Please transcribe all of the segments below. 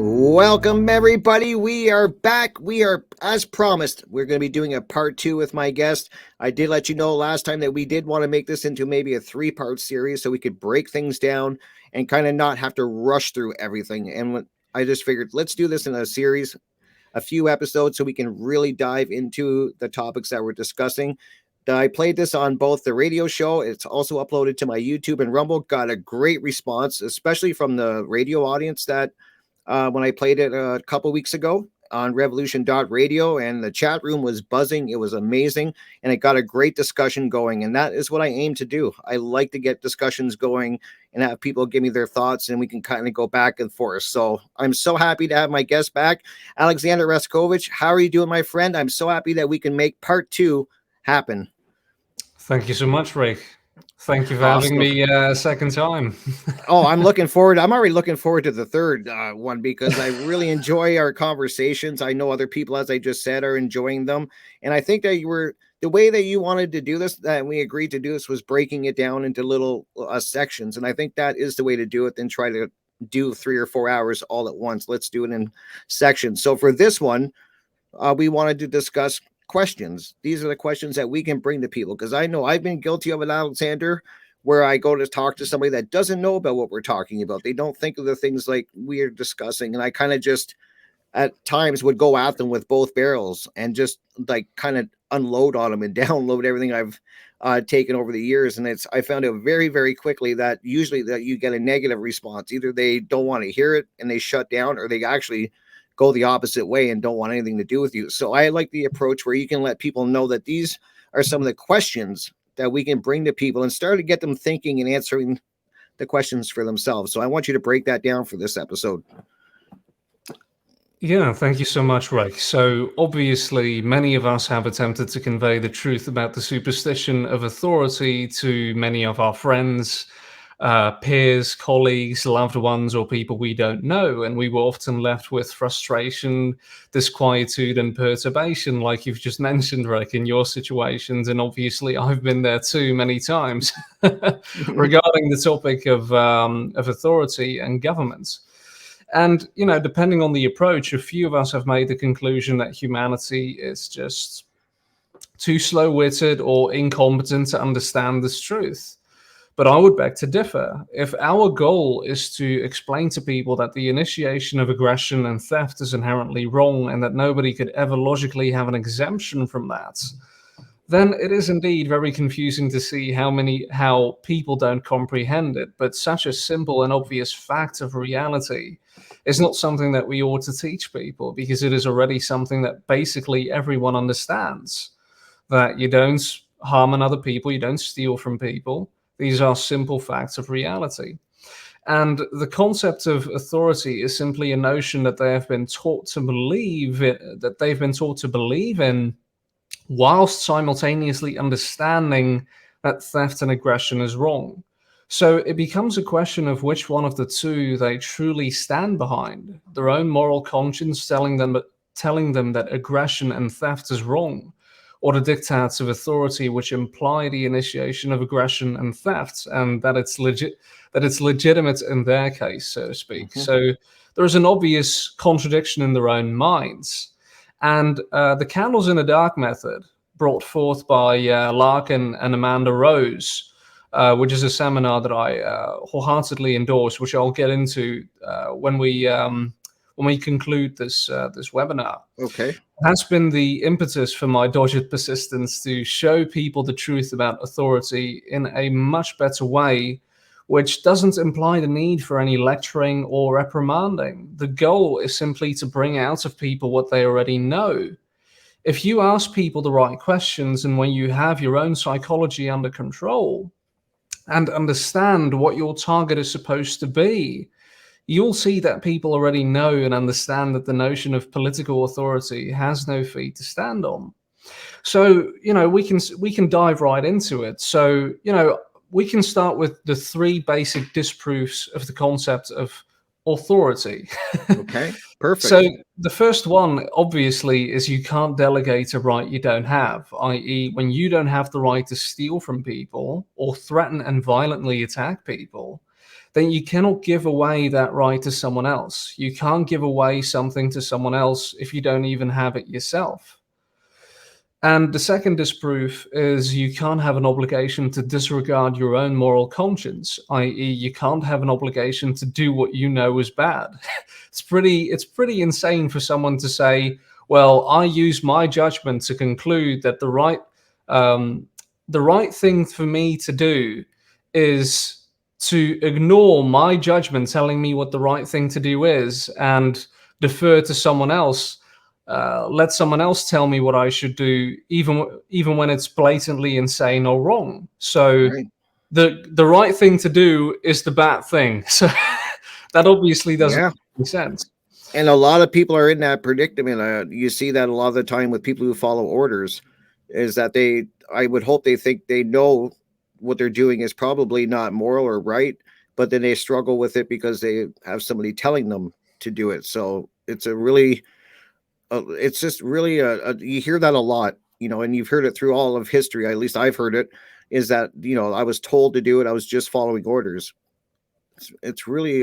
Welcome, everybody. We are back. We are, as promised, we're going to be doing a part two with my guest. I did let you know last time that we did want to make this into maybe a three-part series so we could break things down and kind of not have to rush through everything. And I just figured, let's do this in a series, a few episodes, so we can really dive into the topics that we're discussing. I played this on both the radio show. It's also uploaded to my YouTube and Rumble. Got a great response, especially from the radio audience that when I played it a couple weeks ago on revolution.radio, and the chat room was buzzing. It was amazing, and it got a great discussion going, and that is what I aim to do. I like to get discussions going and have people give me their thoughts, and we can kind of go back and forth. So I'm so happy to have my guest back, Alexander Raskovic. How are you doing, my friend? I'm so happy that we can make part two happen. Thank you so much, Rick. Thank you for Awesome. having me a second time. Oh, I'm looking forward. I'm already looking forward to the third one because I really enjoy our conversations. I know other people, as I just said, are enjoying them. And I think that the way that you wanted to do this, that we agreed to do this, was breaking it down into little sections. And I think that is the way to do it than try to do 3 or 4 hours all at once. Let's do it in sections. So for this one, we wanted to discuss questions. These are the questions that we can bring to people, because I know I've been guilty of it, Alexander, where I go to talk to somebody that doesn't know about what we're talking about. They don't think of the things like we're discussing. And I kind of just at times would go at them with both barrels and just like kind of unload on them and download everything I've taken over the years. And I found out very, very quickly that usually that you get a negative response. Either they don't want to hear it and they shut down, or they actually go the opposite way and don't want anything to do with you. So I like the approach where you can let people know that these are some of the questions that we can bring to people and start to get them thinking and answering the questions for themselves. So I want you to break that down for this episode. Yeah, thank you so much, Rick. So obviously, many of us have attempted to convey the truth about the superstition of authority to many of our friends, peers, colleagues, loved ones, or people we don't know. And we were often left with frustration, disquietude, and perturbation, like you've just mentioned, Rick, in your situations. And obviously, I've been there too many times regarding the topic of authority and government. And, depending on the approach, a few of us have made the conclusion that humanity is just too slow-witted or incompetent to understand this truth. But I would beg to differ. If our goal is to explain to people that the initiation of aggression and theft is inherently wrong and that nobody could ever logically have an exemption from that, then it is indeed very confusing to see how people don't comprehend it. But such a simple and obvious fact of reality is not something that we ought to teach people, because it is already something that basically everyone understands. That you don't harm another people, you don't steal from people. These are simple facts of reality. And the concept of authority is simply a notion that they have been taught to believe in, whilst simultaneously understanding that theft and aggression is wrong. So it becomes a question of which one of the two they truly stand behind: their own moral conscience telling them that aggression and theft is wrong, or the diktats of authority which imply the initiation of aggression and theft, and that it's legitimate in their case, so to speak. Mm-hmm. So there is an obvious contradiction in their own minds. And the Candles in the Dark method, brought forth by Larkin and Amanda Rose, which is a seminar that I wholeheartedly endorse, which I'll get into when we conclude this webinar. Okay. Has been the impetus for my dogged persistence to show people the truth about authority in a much better way, which doesn't imply the need for any lecturing or reprimanding. The goal is simply to bring out of people what they already know. If you ask people the right questions, and when you have your own psychology under control and understand what your target is supposed to be, you'll see that people already know and understand that the notion of political authority has no feet to stand on. So, we can dive right into it. So, we can start with the 3 basic disproofs of the concept of authority. Okay, perfect. So the first one, obviously, is you can't delegate a right you don't have, i.e. when you don't have the right to steal from people or threaten and violently attack people, then you cannot give away that right to someone else. You can't give away something to someone else if you don't even have it yourself. And the second disproof is you can't have an obligation to disregard your own moral conscience, i.e., you can't have an obligation to do what you know is bad. It's pretty insane for someone to say, "Well, I use my judgment to conclude that um, the right thing for me to do is to ignore my judgment telling me what the right thing to do is and defer to someone else, let someone else tell me what I should do, even when it's blatantly insane or wrong." So Right. the right thing to do is the bad thing. So that obviously doesn't Yeah. make sense. And a lot of people are in that predicament. You see that a lot of the time with people who follow orders, is that I would hope they think they know what they're doing is probably not moral or right, but then they struggle with it because they have somebody telling them to do it. So it's just really you hear that a lot, and you've heard it through all of history. At least I've heard it. Is that I was told to do it. I was just following orders. It's really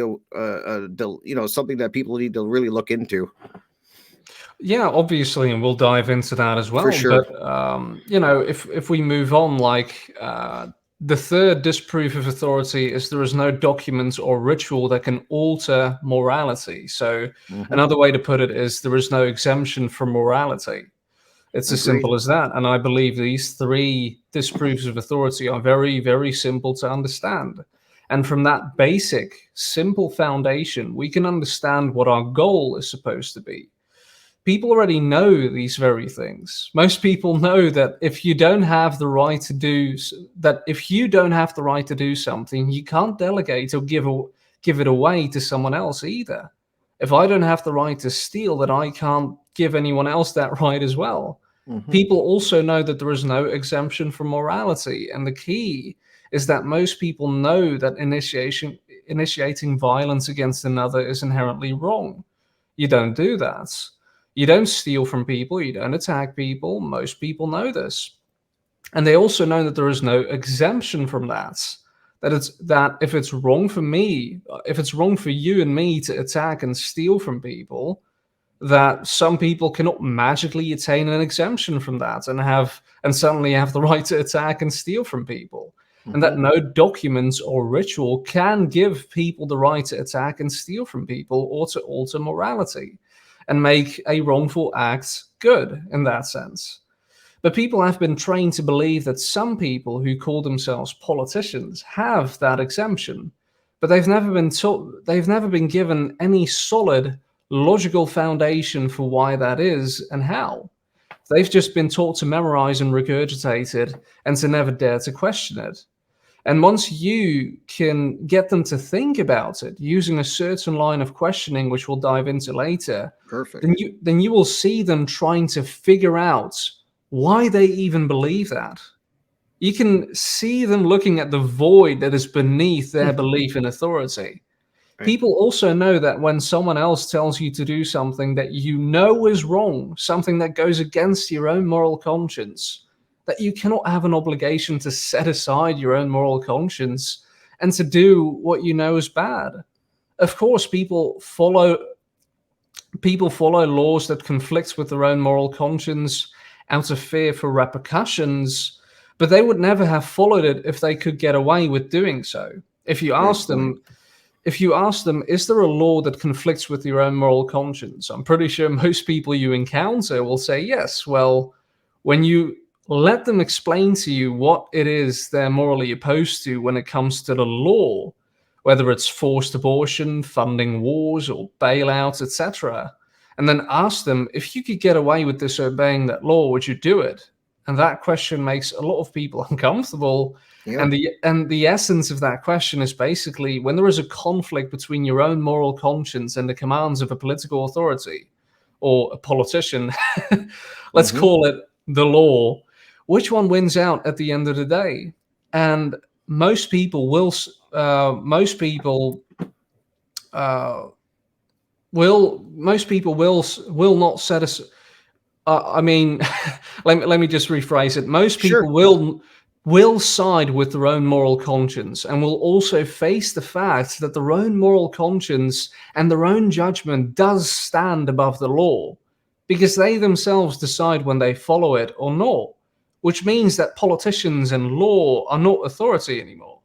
something that people need to really look into Yeah, obviously, and we'll dive into that as for well. sure. But if we move on, the third disproof of authority is there is no document or ritual that can alter morality. So Hmm. another way to put it is there is no exemption from morality. It's as Agreed. simple as that. And I believe these three disproofs of authority are very, very simple to understand. And from that basic, simple foundation, we can understand what our goal is supposed to be. People already know these very things. Most people know that if you don't have the right to do something, you can't delegate or give it away to someone else either. If I don't have the right to steal, then I can't give anyone else that right as well. Hmm. People also know that there is no exemption from morality, and the key is that most people know that initiating violence against another is inherently wrong. You don't do that. You don't steal from people, you don't attack people. Most people know this. And they also know that there is no exemption from that. That if it's wrong for me, if it's wrong for you and me to attack and steal from people, that some people cannot magically attain an exemption from that and suddenly have the right to attack and steal from people. And Hmm. that no documents or ritual can give people the right to attack and steal from people or to alter morality and make a wrongful act good in that sense. But people have been trained to believe that some people who call themselves politicians have that exemption, but they've never been given any solid logical foundation for why that is and how. They've just been taught to memorize and regurgitate it and to never dare to question it. And once you can get them to think about it using a certain line of questioning, which we'll dive into later, Perfect. then you will see them trying to figure out why they even believe that. You can see them looking at the void that is beneath their belief in authority. Right. People also know that when someone else tells you to do something that you know is wrong, something that goes against your own moral conscience, that you cannot have an obligation to set aside your own moral conscience and to do what you know is bad. Of course, people follow laws that conflict with their own moral conscience out of fear for repercussions, but they would never have followed it if they could get away with doing so. If you Great ask point. them, if you ask them, is there a law that conflicts with your own moral conscience? I'm pretty sure most people you encounter will say yes. Well, when you let them explain to you what it is they're morally opposed to when it comes to the law, whether it's forced abortion, funding wars, or bailouts, etc., and then ask them, if you could get away with disobeying that law, would you do it? And that question makes a lot of people uncomfortable. Yeah. And the essence of that question is basically when there is a conflict between your own moral conscience and the commands of a political authority or a politician, let's Hmm. call it the law, which one wins out at the end of the day? And most people will uh, most people will not set us. I mean, let me just rephrase it. Most Sure. people will side with their own moral conscience and will also face the fact that their own moral conscience and their own judgment does stand above the law, because they themselves decide when they follow it or not, which means that politicians and law are not authority anymore.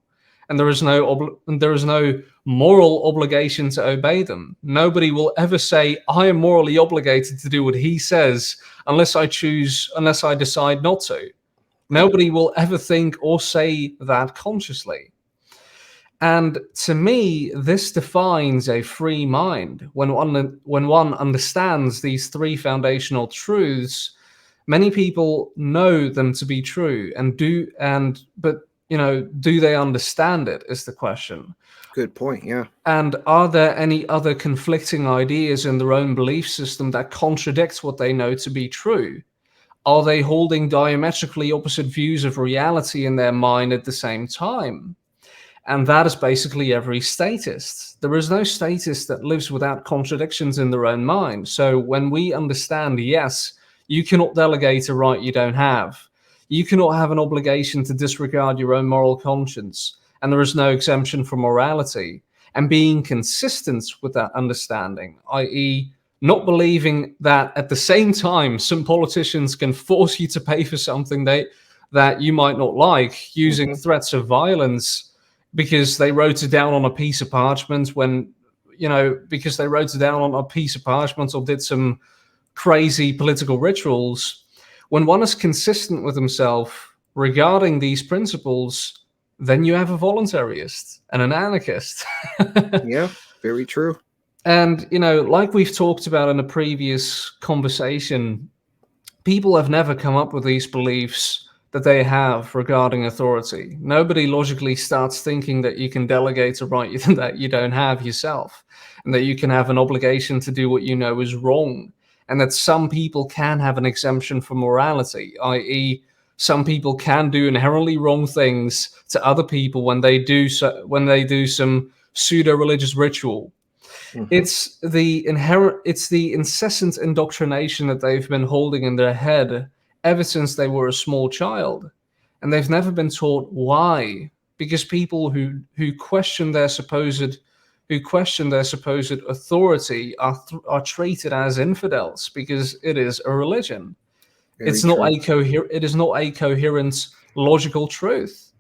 And there is no moral obligation to obey them. Nobody will ever say, I am morally obligated to do what he says unless I decide not to. Right. Nobody will ever think or say that consciously. And to me, this defines a free mind. When one understands these three foundational truths, many people know them to be true but do they understand it is the question. Good point. Yeah. And are there any other conflicting ideas in their own belief system that contradicts what they know to be true? Are they holding diametrically opposite views of reality in their mind at the same time? And that is basically every statist. There is no statist that lives without contradictions in their own mind. So when we understand, yes, you cannot delegate a right you don't have, you cannot have an obligation to disregard your own moral conscience, and there is no exemption from morality, and being consistent with that understanding, i.e., not believing that at the same time some politicians can force you to pay for something that you might not like, using threats of violence because they wrote it down on a piece of parchment because they wrote it down on a piece of parchment or did some crazy political rituals. When one is consistent with himself regarding these principles, then you have a voluntarist and an anarchist. Yeah, very true. And, like we've talked about in a previous conversation, people have never come up with these beliefs that they have regarding authority. Nobody logically starts thinking that you can delegate a right that you don't have yourself, and that you can have an obligation to do what you know is wrong, and that some people can have an exemption from morality, i.e., some people can do inherently wrong things to other people when they do some pseudo-religious ritual. It's the incessant indoctrination that they've been holding in their head ever since they were a small child, and they've never been taught why. Because people who question their supposed authority are treated as infidels because it is a religion. Very It is not a coherent logical truth.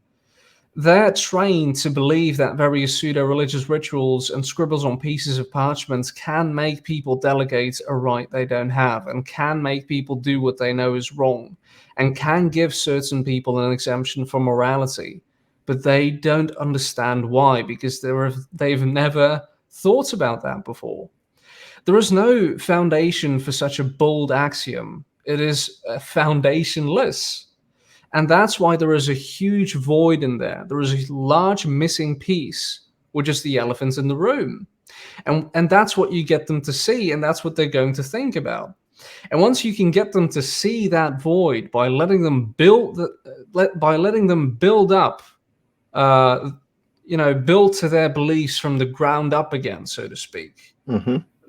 They're trained to believe that various pseudo-religious rituals and scribbles on pieces of parchment can make people delegate a right they don't have, and can make people do what they know is wrong, and can give certain people an exemption from morality. But they don't understand why, because they've never thought about that before. There is no foundation for such a bold axiom. It is foundationless. And that's why there is a huge void in there. There is a large missing piece, which is the elephant in the room. And that's what you get them to see, and that's what they're going to think about. And once you can get them to see that void by letting them build up, build to their beliefs from the ground up again, so to speak,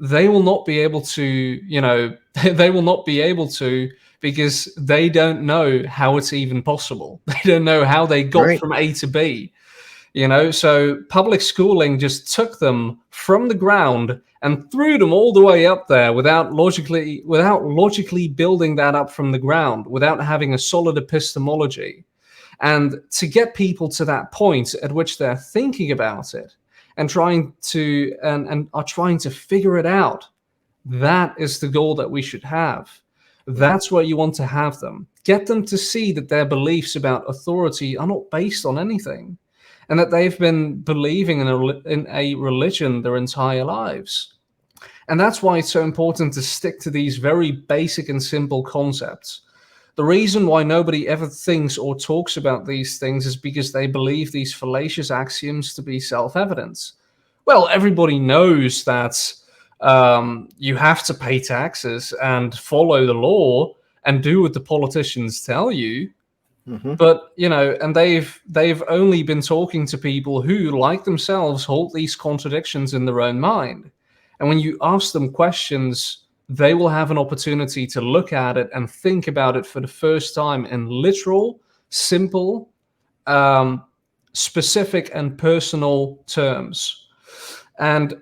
they will not be able to, they will not be able to, because they don't know how it's even possible. They don't know how they got from A to B. So public schooling just took them from the ground and threw them all the way up there without logically building that up from the ground, without having a solid epistemology. And to get people to that point at which they're thinking about it and trying to figure it out, that is the goal that we should have. That's where you want to have them. Get them to see that their beliefs about authority are not based on anything, and that they've been believing in a religion their entire lives. And that's why it's so important to stick to these very basic and simple concepts. The reason why nobody ever thinks or talks about these things is because they believe these fallacious axioms to be self-evident. Well, everybody knows that you have to pay taxes and follow the law and do what the politicians tell you. But and they've only been talking to people who, like themselves, hold these contradictions in their own mind. And when you ask them questions, they will have an opportunity to look at it and think about it for the first time in literal, simple, specific and personal terms. And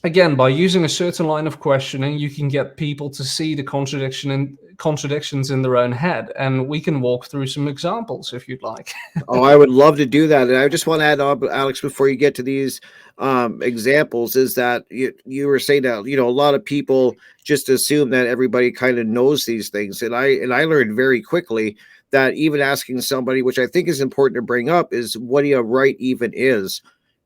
again, by using a certain line of questioning, you can get people to see the contradictions in their own head. And we can walk through some examples if you'd like. Oh, I would love to do that. And I just want to add on, Alex, before you get to these examples, is that you were saying that, a lot of people just assume that everybody kind of knows these things. And I learned very quickly that even asking somebody, which I think is important to bring up, is what a right even is.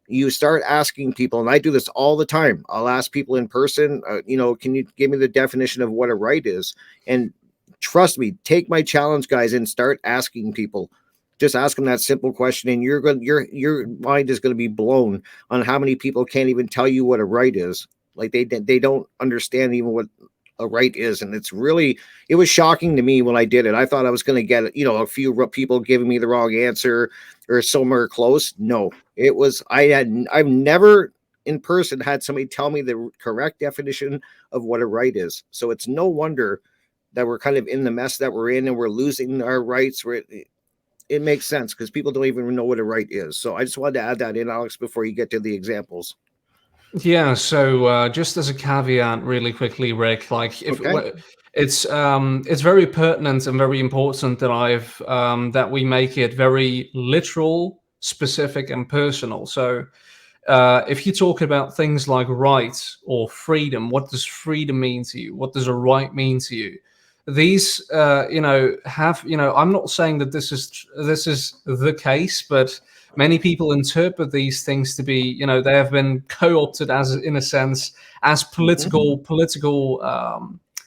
You start asking people, and I do this all the time. I'll ask people in person, can you give me the definition of what a right is? And trust me, take my challenge, guys, and start asking people. Just ask them that simple question, and your mind is going to be blown on how many people can't even tell you what a right is. Like they don't understand even what a right is, and it was shocking to me when I did it. I thought I was going to get a few people giving me the wrong answer or somewhere close. No, it was I've never in person had somebody tell me the correct definition of what a right is. So it's no wonder that we're kind of in the mess that we're in, and we're losing our rights. It makes sense because people don't even know what a right is. So I just wanted to add that in, Alex, before you get to the examples. Yeah, so just as a caveat, really quickly, Rick, like Okay. it's very pertinent and very important that we make it very literal, specific, and personal. So if you talk about things like rights or freedom, what does freedom mean to you? What does a right mean to you? These, I'm not saying that this is the case, but many people interpret these things to be, they have been co-opted as, in a sense, as political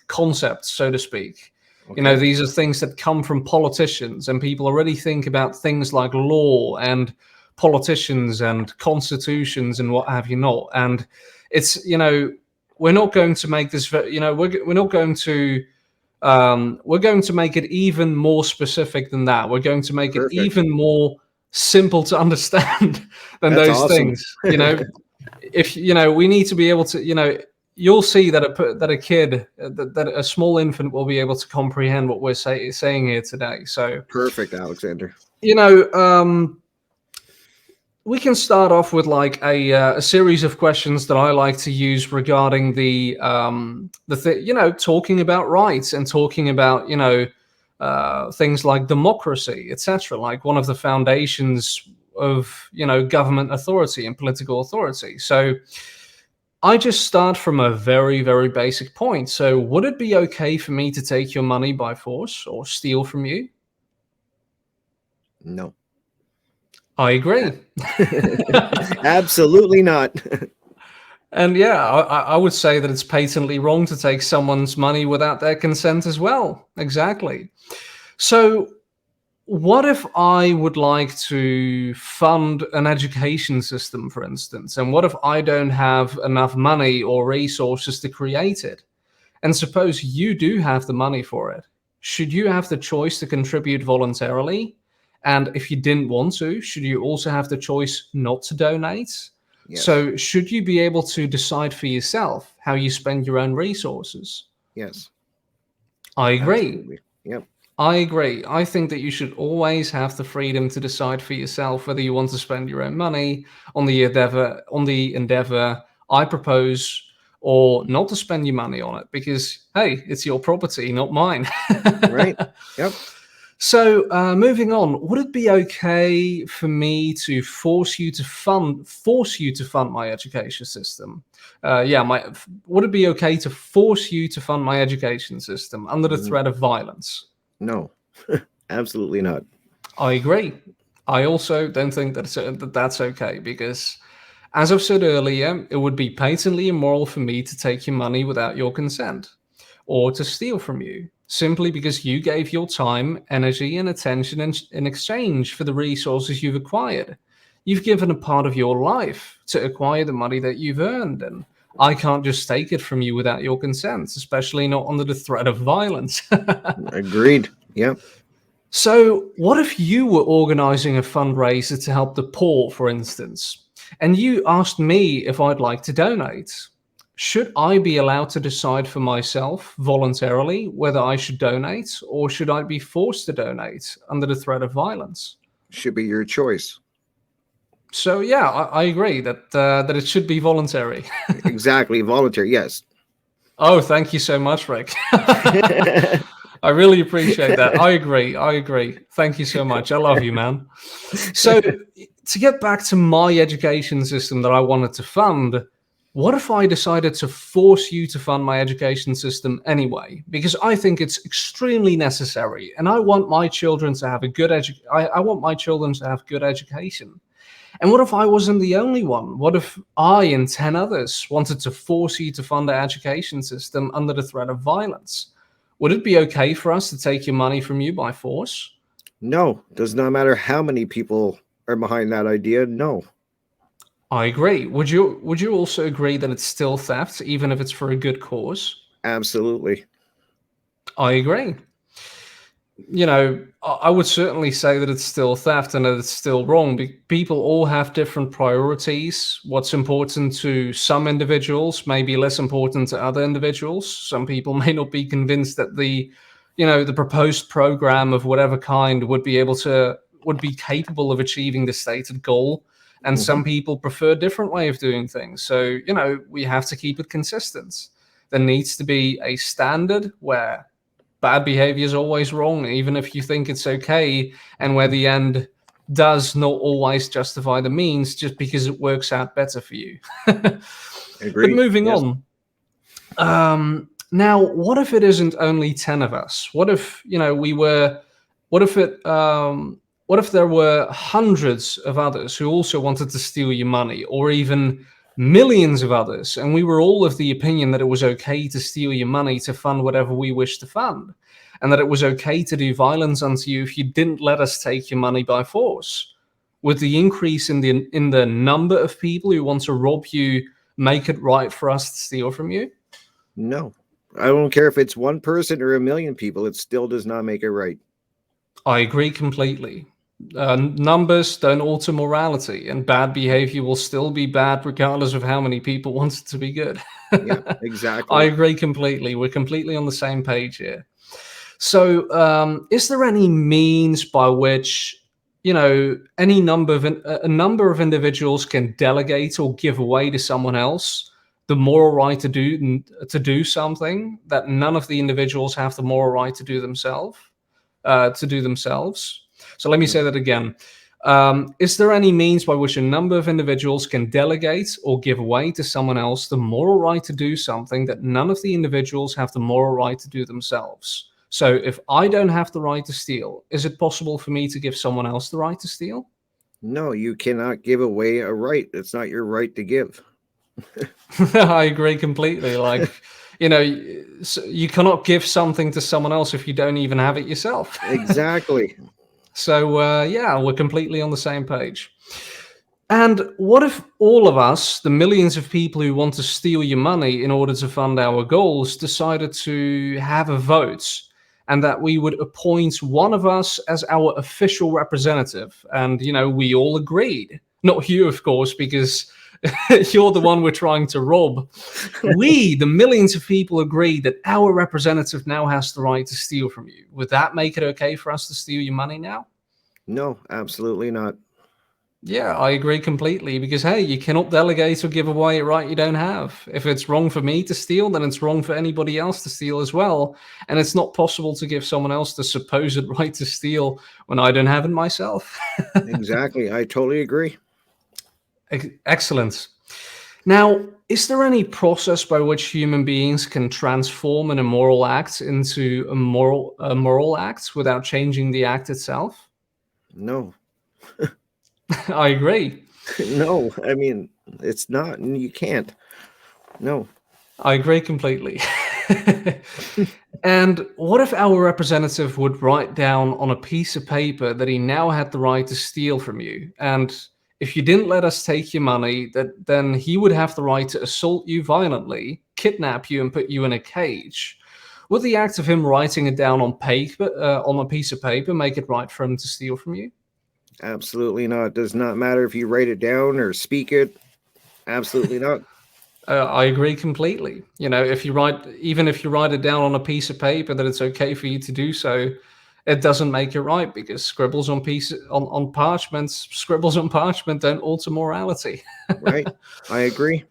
concepts, so to speak. Okay. These are things that come from politicians, and people already think about things like law and politicians and constitutions and what have you not. And it's, we're not going to make this, we're not going to, we're going to make it even more specific than that. We're going to make it Perfect. even more simple to understand than That's those awesome. things. If we need to be able to, you'll see that a kid, that a small infant will be able to comprehend what we're saying here today. So Perfect, Alexander. We can start off with like a series of questions that I like to use regarding talking about rights and talking about things like democracy, etc. Like one of the foundations of government authority and political authority. So I just start from a very, very basic point. So would it be okay for me to take your money by force or steal from you? No. I agree. Absolutely not. And yeah, I would say that it's patently wrong to take someone's money without their consent as well. Exactly. So, what if I would like to fund an education system, for instance? And what if I don't have enough money or resources to create it? And suppose you do have the money for it. Should you have the choice to contribute voluntarily? And if you didn't want to, should you also have the choice not to donate? Yes. So should you be able to decide for yourself how you spend your own resources? Yes. I agree. Absolutely. Yep. I agree. I think that you should always have the freedom to decide for yourself whether you want to spend your own money on the endeavor I propose, or not to spend your money on it, because hey, it's your property, not mine. Right. Yep. So moving on, would it be okay for me to force you to fund my education system? Would it be okay to force you to fund my education system under the threat of violence? No. Absolutely not. I agree. I also don't think that's okay, because as I've said earlier, it would be patently immoral for me to take your money without your consent or to steal from you, simply because you gave your time, energy, and attention in exchange for the resources you've acquired. You've given a part of your life to acquire the money that you've earned, and I can't just take it from you without your consent, especially not under the threat of violence. Agreed. Yep. So, what if you were organizing a fundraiser to help the poor, for instance, and you asked me if I'd like to donate? Should I be allowed to decide for myself voluntarily whether I should donate, or should I be forced to donate under the threat of violence? Should be your choice. So yeah, I agree that that it should be voluntary. Exactly. Voluntary. Yes. Oh, thank you so much, Rick. I really appreciate that. I agree. I agree. Thank you so much. I love you, man. So, to get back to my education system that I wanted to fund, what if I decided to force you to fund my education system anyway? Because I think it's extremely necessary, and I want my children to have a good I want my children to have good education. And what if I wasn't the only one? What if I and 10 others wanted to force you to fund our education system under the threat of violence? Would it be okay for us to take your money from you by force? No, does not matter how many people are behind that idea. No, I agree. Would you also agree that it's still theft, even if it's for a good cause? absolutely. I agree. I would certainly say that it's still theft and that it's still wrong. People all have different priorities. What's important to some individuals may be less important to other individuals. Some people may not be convinced that the proposed program of whatever kind would be capable of achieving the stated goal. And Hmm. some people prefer a different way of doing things. So, we have to keep it consistent. There needs to be a standard where bad behavior is always wrong, even if you think it's okay, and where the end does not always justify the means just because it works out better for you. But Agree. moving Yes. on, now, what if it isn't only 10 of us? What if, what if what if there were hundreds of others who also wanted to steal your money, or even millions of others, and we were all of the opinion that it was okay to steal your money to fund whatever we wished to fund, and that it was okay to do violence unto you if you didn't let us take your money by force? Would the increase in the number of people who want to rob you make it right for us to steal from you? No, I don't care if it's one person or a million people. It still does not make it right. I agree completely. Numbers don't alter morality, and bad behavior will still be bad regardless of how many people want it to be good. Yeah, I exactly. agree completely. We're completely on the same page here. So, is there any means by which a number of individuals can delegate or give away to someone else the moral right to do something that none of the individuals have the moral right to do themselves? So let me say that again. Is there any means by which a number of individuals can delegate or give away to someone else the moral right to do something that none of the individuals have the moral right to do themselves? So if I don't have the right to steal, is it possible for me to give someone else the right to steal? No, you cannot give away a right. It's not your right to give. I agree completely. You cannot give something to someone else if you don't even have it yourself. Exactly. So, yeah, we're completely on the same page. And what if all of us, the millions of people who want to steal your money in order to fund our goals, decided to have a vote, and that we would appoint one of us as our official representative? And, we all agreed. Not you, of course, because you're the one we're trying to rob. We, the millions of people, agreed that our representative now has the right to steal from you. Would that make it okay for us to steal your money now? No, absolutely not. Yeah, I agree completely because, hey, you cannot delegate or give away a right you don't have. If it's wrong for me to steal, then it's wrong for anybody else to steal as well. And it's not possible to give someone else the supposed right to steal when I don't have it myself. Exactly. I totally agree. Excellent. Now, is there any process by which human beings can transform an immoral act into a moral act without changing the act itself? No, I agree. no. I mean, it's not, and you can't. No. I agree completely. And what if our representative would write down on a piece of paper that he now had the right to steal from you? And if you didn't let us take your money, then he would have the right to assault you violently, kidnap you, and put you in a cage. Would the act of him writing it down on paper, on a piece of paper, make it right for him to steal from you? Absolutely not. It does not matter if you write it down or speak it. Absolutely not. I agree completely. Even if you write it down on a piece of paper that it's okay for you to do so, it doesn't make it right, because scribbles on parchment don't alter morality. Right. I agree.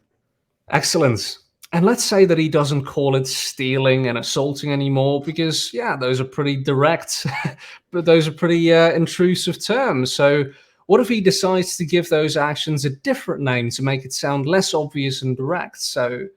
Excellent. And let's say that he doesn't call it stealing and assaulting anymore, because yeah, those are pretty direct, but those are pretty intrusive terms. So what if he decides to give those actions a different name to make it sound less obvious and direct? So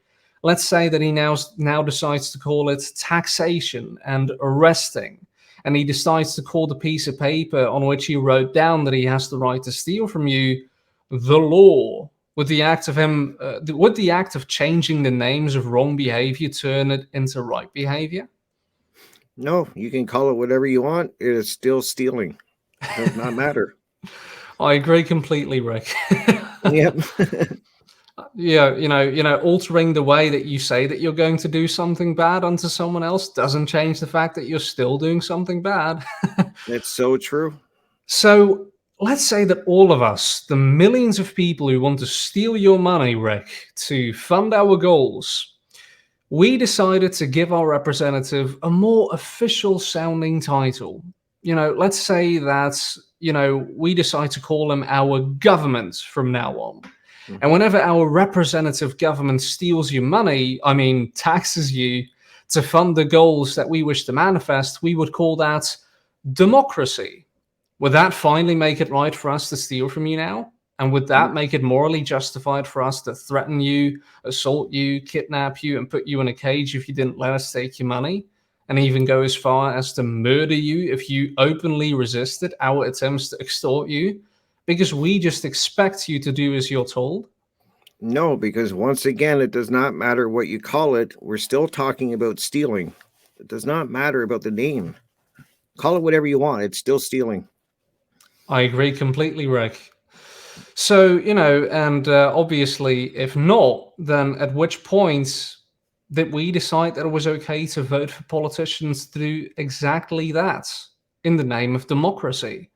let's say that he now decides to call it taxation and arresting, and he decides to call the piece of paper on which he wrote down that he has the right to steal from you the law. Would the act of changing the names of wrong behavior turn it into right behavior? No, you can call it whatever you want. It is still stealing. It does not matter. I agree completely, Rick. Yep. Yeah, altering the way that you say that you're going to do something bad onto someone else doesn't change the fact that you're still doing something bad. It's so true. So let's say that all of us, the millions of people who want to steal your money, Rick, to fund our goals, we decided to give our representative a more official sounding title. Let's say that, we decide to call him our government from now on. And whenever our representative government steals your money, I mean, taxes you to fund the goals that we wish to manifest, we would call that democracy. Would that finally make it right for us to steal from you now? And would that make it morally justified for us to threaten you, assault you, kidnap you, and put you in a cage if you didn't let us take your money? And even go as far as to murder you if you openly resisted our attempts to extort you? Because we just expect you to do as you're told? No, because once again, it does not matter what you call it. We're still talking about stealing. It does not matter about the name. Call it whatever you want. It's still stealing. I agree completely, Rick. So, and obviously, if not, then at which point did we decide that it was okay to vote for politicians to do exactly that in the name of democracy?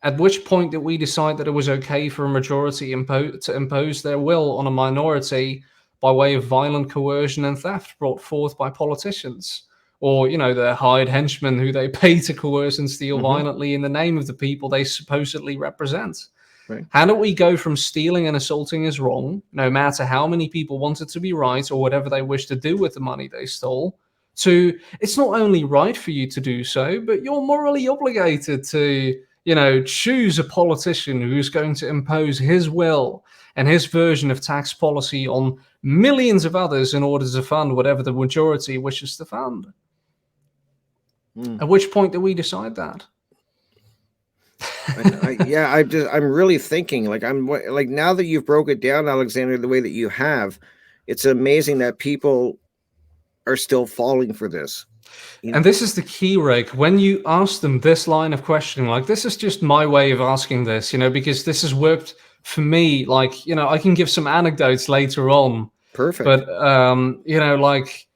At which point did we decide that it was okay for a majority to impose their will on a minority by way of violent coercion and theft brought forth by politicians? Or, their hired henchmen who they pay to coerce and steal violently in the name of the people they supposedly represent? Right. How do we go from stealing and assaulting is wrong, no matter how many people want it to be right or whatever they wish to do with the money they stole, to it's not only right for you to do so, but you're morally obligated to, choose a politician who's going to impose his will and his version of tax policy on millions of others in order to fund whatever the majority wishes to fund? At which point do we decide that? I'm really thinking, like, now that you've broke it down, Alexander, the way that you have, it's amazing that people are still falling for this. And this is the key, Rick. When you ask them this line of questioning, like, this is just my way of asking this, because this has worked for me. Like, I can give some anecdotes later on. Perfect. But, like,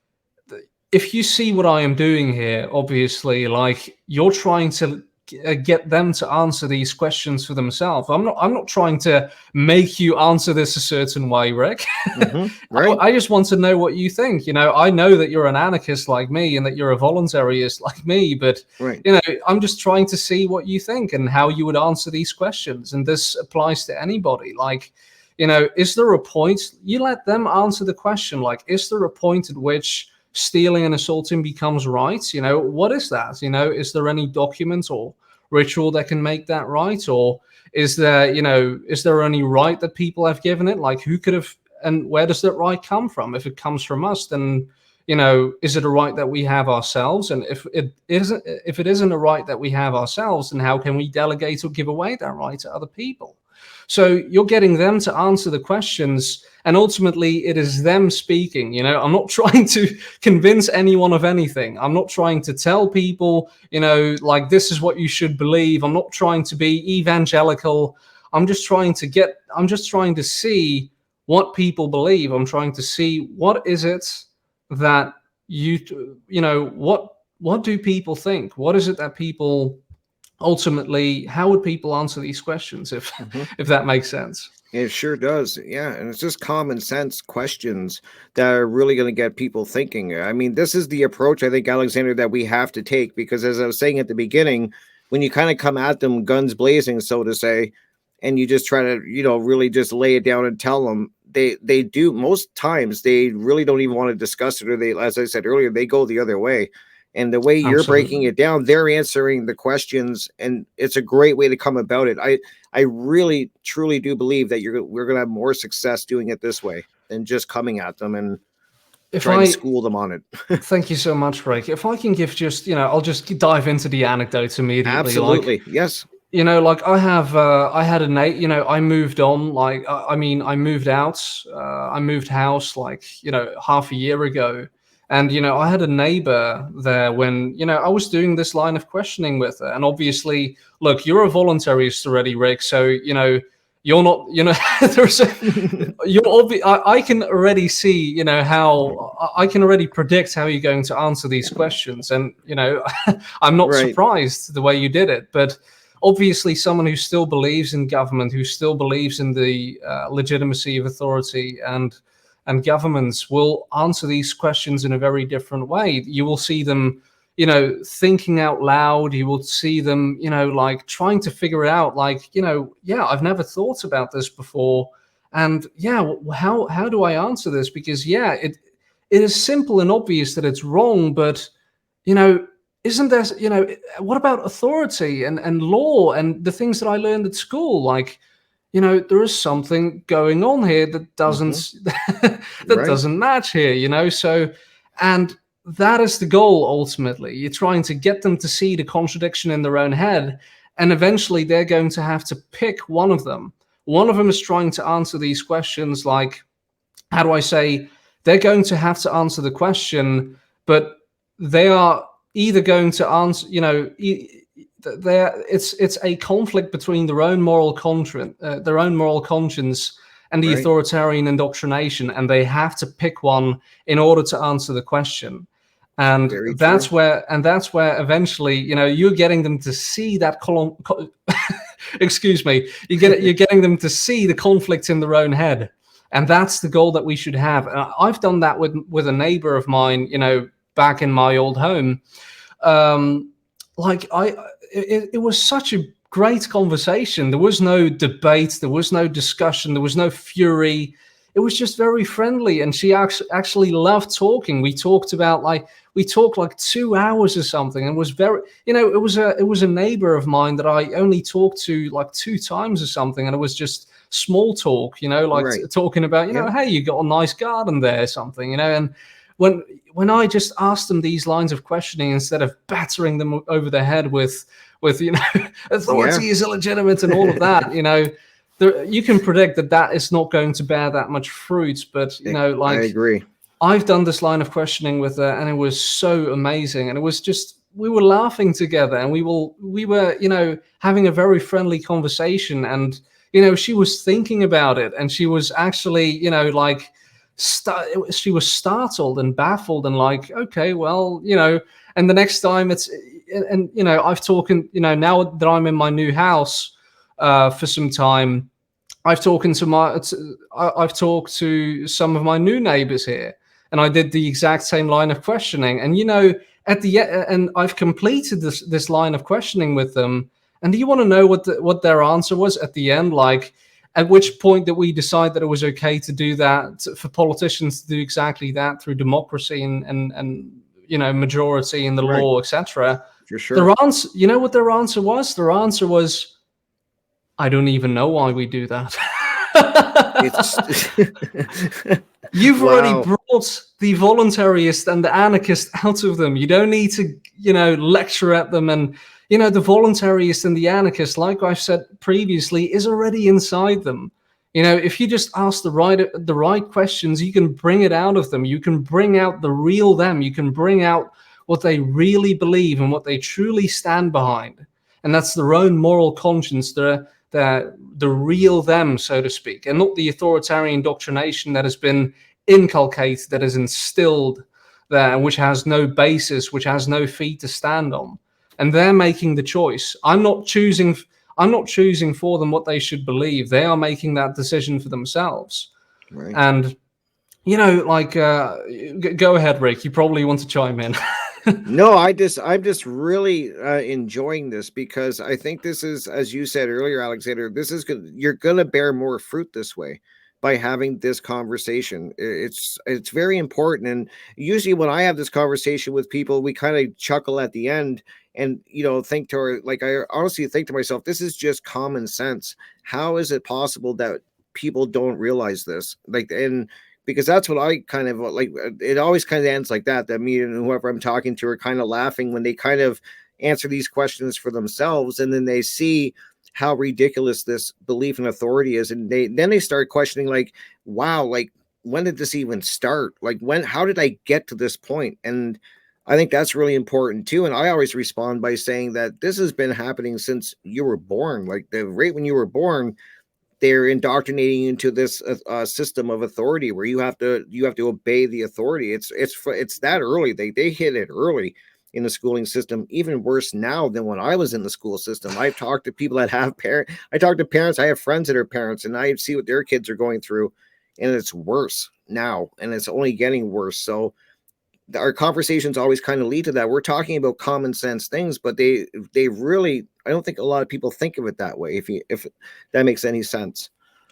if you see what I am doing here, obviously, like, you're trying to get them to answer these questions for themselves. I'm not trying to make you answer this a certain way, Rick. Right. I just want to know what you think. I know that you're an anarchist like me and that you're a voluntarist like me, but right. I'm just trying to see what you think and how you would answer these questions. And this applies to anybody. Like, is there a point? You let them answer the question. Like, is there a point at which stealing and assaulting becomes right? What is that? Is there any document or ritual that can make that right? Or is there any right that people have given it? Like, who could have, and where does that right come from? If it comes from us, then is it a right that we have ourselves? And if it isn't a right that we have ourselves, then how can we delegate or give away that right to other people? So you're getting them to answer the questions, and ultimately it is them speaking. I'm not trying to convince anyone of anything. I'm not trying to tell people, like, this is what you should believe. I'm not trying to be evangelical. I'm just trying to see what people believe. I'm trying to see what is it that what do people think? What is it that people ultimately, how would people answer these questions if Mhm. if that makes sense? It sure does. Yeah. And it's just common sense questions that are really going to get people thinking. I mean, this is the approach, I think, Alexander, that we have to take because, as I was saying at the beginning, when you kind of come at them guns blazing, so to say, and you just try to, really just lay it down and tell them, they do most times, they really don't even want to discuss it, or they, as I said earlier, they go the other way. And the way you're breaking Absolutely. it down, they're answering the questions, and it's a great way to come about it. I really truly do believe that we're going to have more success doing it this way than just coming at them and If trying to I school them on it. Thank you so much, Rick. If I can give just, I'll just dive into the anecdotes immediately. Like, Absolutely. Yes. like I had a Nate, I moved on, like, I mean, I moved out, I moved house, like, half a year ago. And, I had a neighbor there when, I was doing this line of questioning with her. And obviously, look, you're a voluntarist already, Rick. So, you're not, there's a, I can already see, how I can already predict how you're going to answer these questions. And, I'm not Right. surprised the way you did it. But obviously, someone who still believes in government, who still believes in the legitimacy of authority and governments will answer these questions in a very different way. You will see them, thinking out loud. You will see them, like trying to figure it out. Like, yeah, I've never thought about this before, and yeah, how do I answer this? Because yeah, it is simple and obvious that it's wrong, but you know, isn't there, what about authority and law and the things that I learned at school? Like, there is something going on here that Hmm. doesn't that Right. doesn't match here, so and that is the goal ultimately. You're trying to get them to see the contradiction in their own head, and eventually they're going to have to pick one of them. One of them is trying to answer these questions like, how do I say, they're going to have to answer the question, but they are either going to answer, it's a conflict between their own moral conscience and the Right. authoritarian indoctrination, and they have to pick one in order to answer the question. And Very true. that's where eventually, you're getting them to see that excuse me, you're getting them to see the conflict in their own head, and that's the goal that we should have. And I've done that with a neighbor of mine, back in my old home. um, like it was such a great conversation. There was no debate, there was no discussion, there was no fury. It was just very friendly, and she actually loved talking. We talked like 2 hours or something, and was very, it was a neighbor of mine that I only talked to like two times or something, and it was just small talk, like Right. talking about, Yep. hey, you got a nice garden there, something, and when when I just asked them these lines of questioning instead of battering them over the head with Yeah. authority is illegitimate and all of that, you can predict that that is not going to bear that much fruit. But I like, agree. I've done this line of questioning with her, and it was so amazing, and it was just, we were laughing together, and we were having a very friendly conversation, and she was thinking about it, and she was actually like she was startled and baffled and like, okay, well, and the next time it's, and I've talking, now that I'm in my new house for some time, I've talked to some of my new neighbors here, and I did the exact same line of questioning. And at the and I've completed this line of questioning with them. And do you want to know what their answer was at the end? Like, at which point did we decide that it was okay to do that, for politicians to do exactly that through democracy and majority in the Right. law, etc. For sure. Their answer, what their answer was? Their answer was, I don't even know why we do that. It's You've already wow. brought the voluntarist and the anarchist out of them. You don't need to, lecture at them. And, the voluntarist and the anarchist, like I've said previously, is already inside them. If you just ask the right questions, you can bring it out of them. You can bring out the real them. You can bring out what they really believe and what they truly stand behind. And that's their own moral conscience, the real them, so to speak, and not the authoritarian indoctrination that has been inculcated, that is instilled there, which has no basis, which has no feet to stand on. and they're making the choice. I'm not choosing for them what they should believe. They are making that decision for themselves. Right. And like, go ahead, Rick. You probably want to chime in. No, I'm just really enjoying this because I think this is, as you said earlier, Alexander, this is good. You're gonna bear more fruit this way by having this conversation. It's very important, and usually when I have this conversation with people, we kind of chuckle at the end, and think to our, like, I honestly think to myself, this is just common sense. How is it possible that people don't realize this? Like, and because that's what I kind of like. It always kind of ends like that. That me and whoever I'm talking to are kind of laughing when they kind of answer these questions for themselves, and then they see how ridiculous this belief in authority is, and they start questioning, like, wow, like, when did this even start? Like, how did I get to this point? And I think that's really important too. And I always respond by saying that this has been happening since you were born. Like, the right when you were born, they're indoctrinating you into this system of authority where you have to obey the authority. It's that early. They hit it early in the schooling system. Even worse now than when I was in the school system. I've talked to people that have parents. I talk to parents. I have friends that are parents, and I see what their kids are going through, and it's worse now, and it's only getting worse. So our conversations always kind of lead to that. We're talking about common sense things, but they really, I don't think a lot of people think of it that way. If that makes any sense.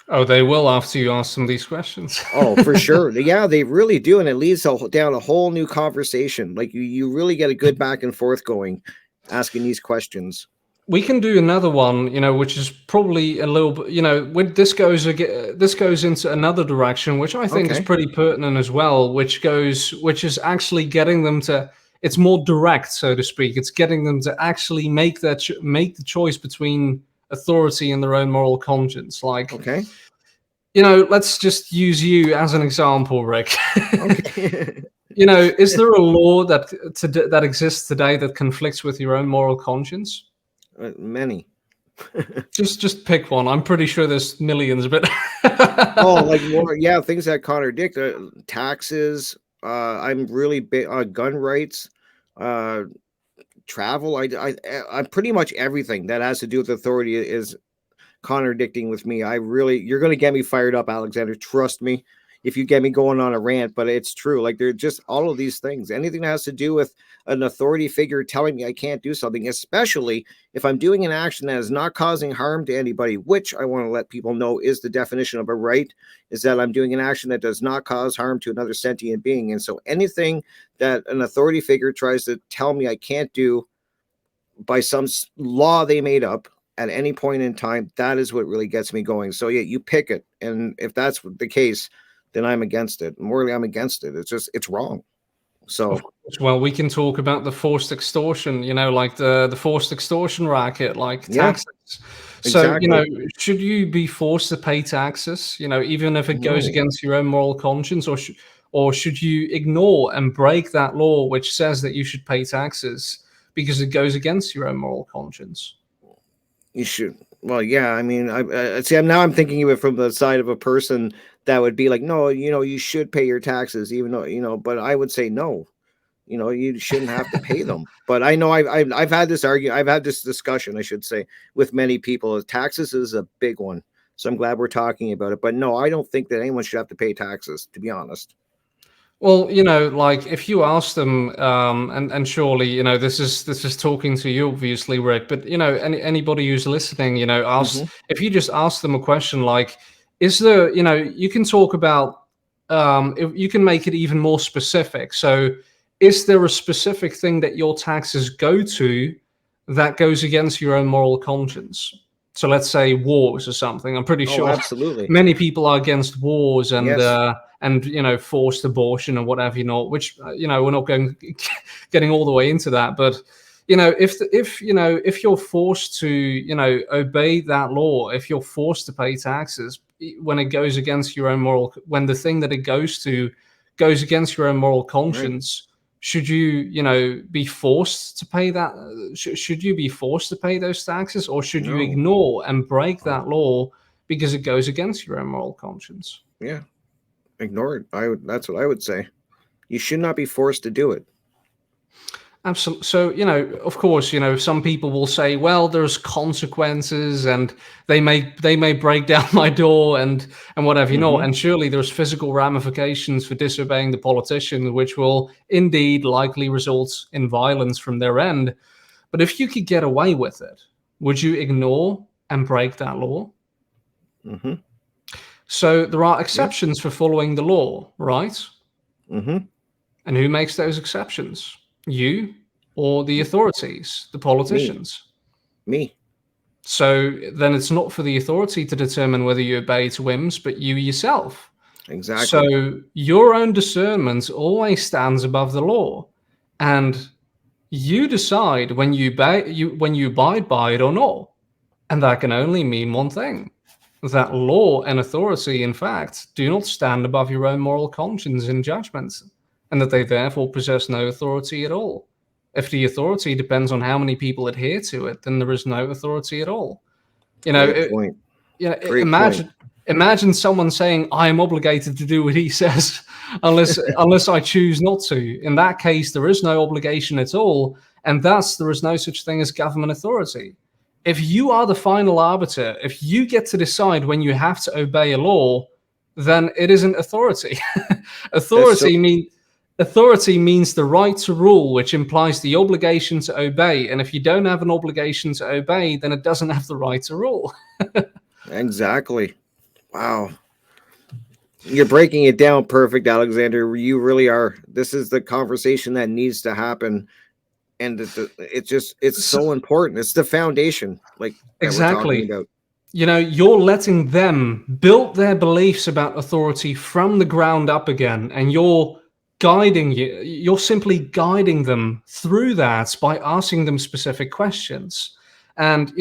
Oh, they will after you ask them these questions. Oh, for sure. Yeah, they really do, and it leads down a whole new conversation. Like, you really get a good back and forth going, asking these questions. We can do another one, which is probably a little bit, when this goes into another direction, which I think is Okay. pretty pertinent as well, which is actually getting them to, it's more direct, so to speak. It's getting them to actually make make the choice between authority and their own moral conscience. Like, Okay. let's just use you as an example, Rick. Okay. Is there a law that exists today that conflicts with your own moral conscience? Many. Just pick one. I'm pretty sure there's millions, but Oh, like, more, yeah, things that contradict taxes. I'm really big on gun rights, uh, travel. I'm pretty much everything that has to do with authority is contradicting with me. You're going to get me fired up, Alexander. Trust me. If you get me going on a rant, but it's true. Like, they're just all of these things. Anything that has to do with an authority figure telling me I can't do something, especially if I'm doing an action that is not causing harm to anybody, which I want to let people know is the definition of a right, is that I'm doing an action that does not cause harm to another sentient being. And so anything that an authority figure tries to tell me I can't do by some law they made up at any point in time, that is what really gets me going. So yeah, you pick it, and if that's the case, then I'm against it. Morally, I'm against it. It's wrong. of So course, well, we can talk about the forced extortion. Like the forced extortion racket, like yeah, taxes. So, exactly. should you be forced to pay taxes? Even if it goes No, against your own moral conscience, or should you ignore and break that law which says that you should pay taxes because it goes against your own moral conscience? you should. Well, yeah. I mean, I see. I'm thinking of it from the side of a person that would be like, no, you should pay your taxes, even though But I would say no. You shouldn't have to pay them. But I know I've had this argument. I've had this discussion, I should say, with many people. Taxes is a big one. So I'm glad we're talking about it. But no, I don't think that anyone should have to pay taxes, to be honest. Well, like if you ask them, and surely, this is talking to you, obviously, Rick. But anybody who's listening, ask Hmm. if you just ask them a question like, "Is there?" You can talk about, if you can make it even more specific. So, is there a specific thing that your taxes go to that goes against your own moral conscience? So, let's say wars or something. I'm pretty Oh, sure absolutely. many people are against wars Yes. and forced abortion and whatever, which we're not going getting all the way into that, but if you're forced to obey that law, if you're forced to pay taxes when it goes against your own when the thing that it goes to goes against your own moral Right. conscience, should you be forced to pay that? Should you be forced to pay those taxes, or should you No. ignore and break that law because it goes against your own moral conscience? Yeah. Ignore it. That's what I would say. You should not be forced to do it. Absolutely. So, of course, some people will say, well, there's consequences and they may break down my door and whatever, Hmm. and surely there's physical ramifications for disobeying the politician, which will indeed likely result in violence from their end. But if you could get away with it, would you ignore and break that law? Hmm. So there are Yeah. exceptions for following the law, right? Hmm. And who makes those exceptions? You or the authorities, the Me. politicians? Me. So then it's not for the authority to determine whether you obey its whims, but you yourself. Exactly. So your own discernment always stands above the law, and you decide when you abide by it or not. And that can only mean one thing: that law and authority, in fact, do not stand above your own moral conscience and judgment, and that they therefore possess no authority at all. If the authority depends on how many people adhere to it, then there is no authority at all. You know, Great it, point. Great point. imagine someone saying, "I am obligated to do what he says, unless I choose not to." In that case, there is no obligation at all, and thus there is no such thing as government authority. If you are the final arbiter, if you get to decide when you have to obey a law, then it isn't authority. That's so authority mean Authority means the right to rule, which implies the obligation to obey. And if you don't have an obligation to obey, then it doesn't have the right to rule. exactly. Wow. You're breaking it down perfect, Alexander. You really are. This is the conversation that needs to happen. And it's So, so important. It's the foundation, like that we're talking exactly. about. You're letting them build their beliefs about authority from the ground up again, and you're simply guiding them through that by asking them specific questions. And,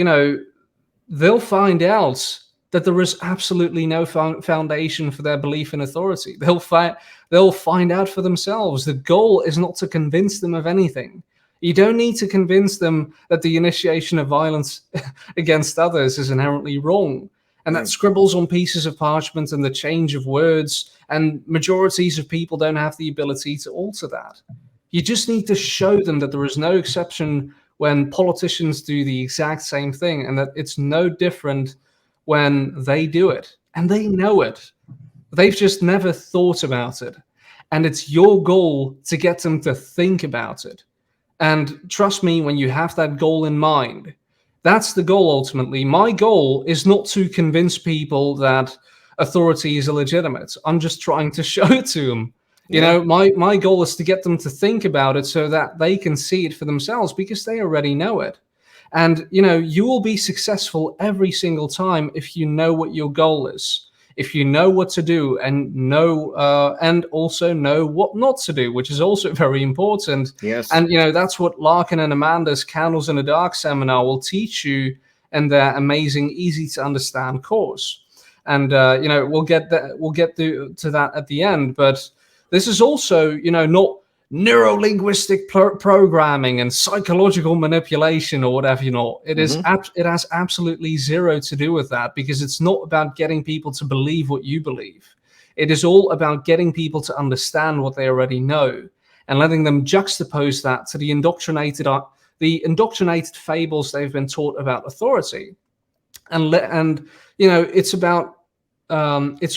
they'll find out that there is absolutely no foundation for their belief in authority. They'll find out for themselves. The goal is not to convince them of anything. You don't need to convince them that the initiation of violence against others is inherently wrong, and that Right. scribbles on pieces of parchment and the change of words and majorities of people don't have the ability to alter that. You just need to show them that there is no exception when politicians do the exact same thing, and that it's no different when they do it. And they know it. They've just never thought about it. And it's your goal to get them to think about it. And trust me, when you have that goal in mind, that's the goal ultimately. My goal is not to convince people that authority is illegitimate. I'm just trying to show it to them. Yeah. My goal is to get them to think about it so that they can see it for themselves because they already know it. And you will be successful every single time if you know what your goal is, if you know what to do, and also know what not to do, which is also very important. Yes. And that's what Larkin and Amanda's Candles in the Dark seminar will teach you in their amazing, easy to understand course. And we'll get to that at the end, but this is also not neuro-linguistic programming and psychological manipulation or whatever. Hmm. It has absolutely zero to do with that, because it's not about getting people to believe what you believe. It is all about getting people to understand what they already know and letting them juxtapose that to the indoctrinated fables they've been taught about authority. It's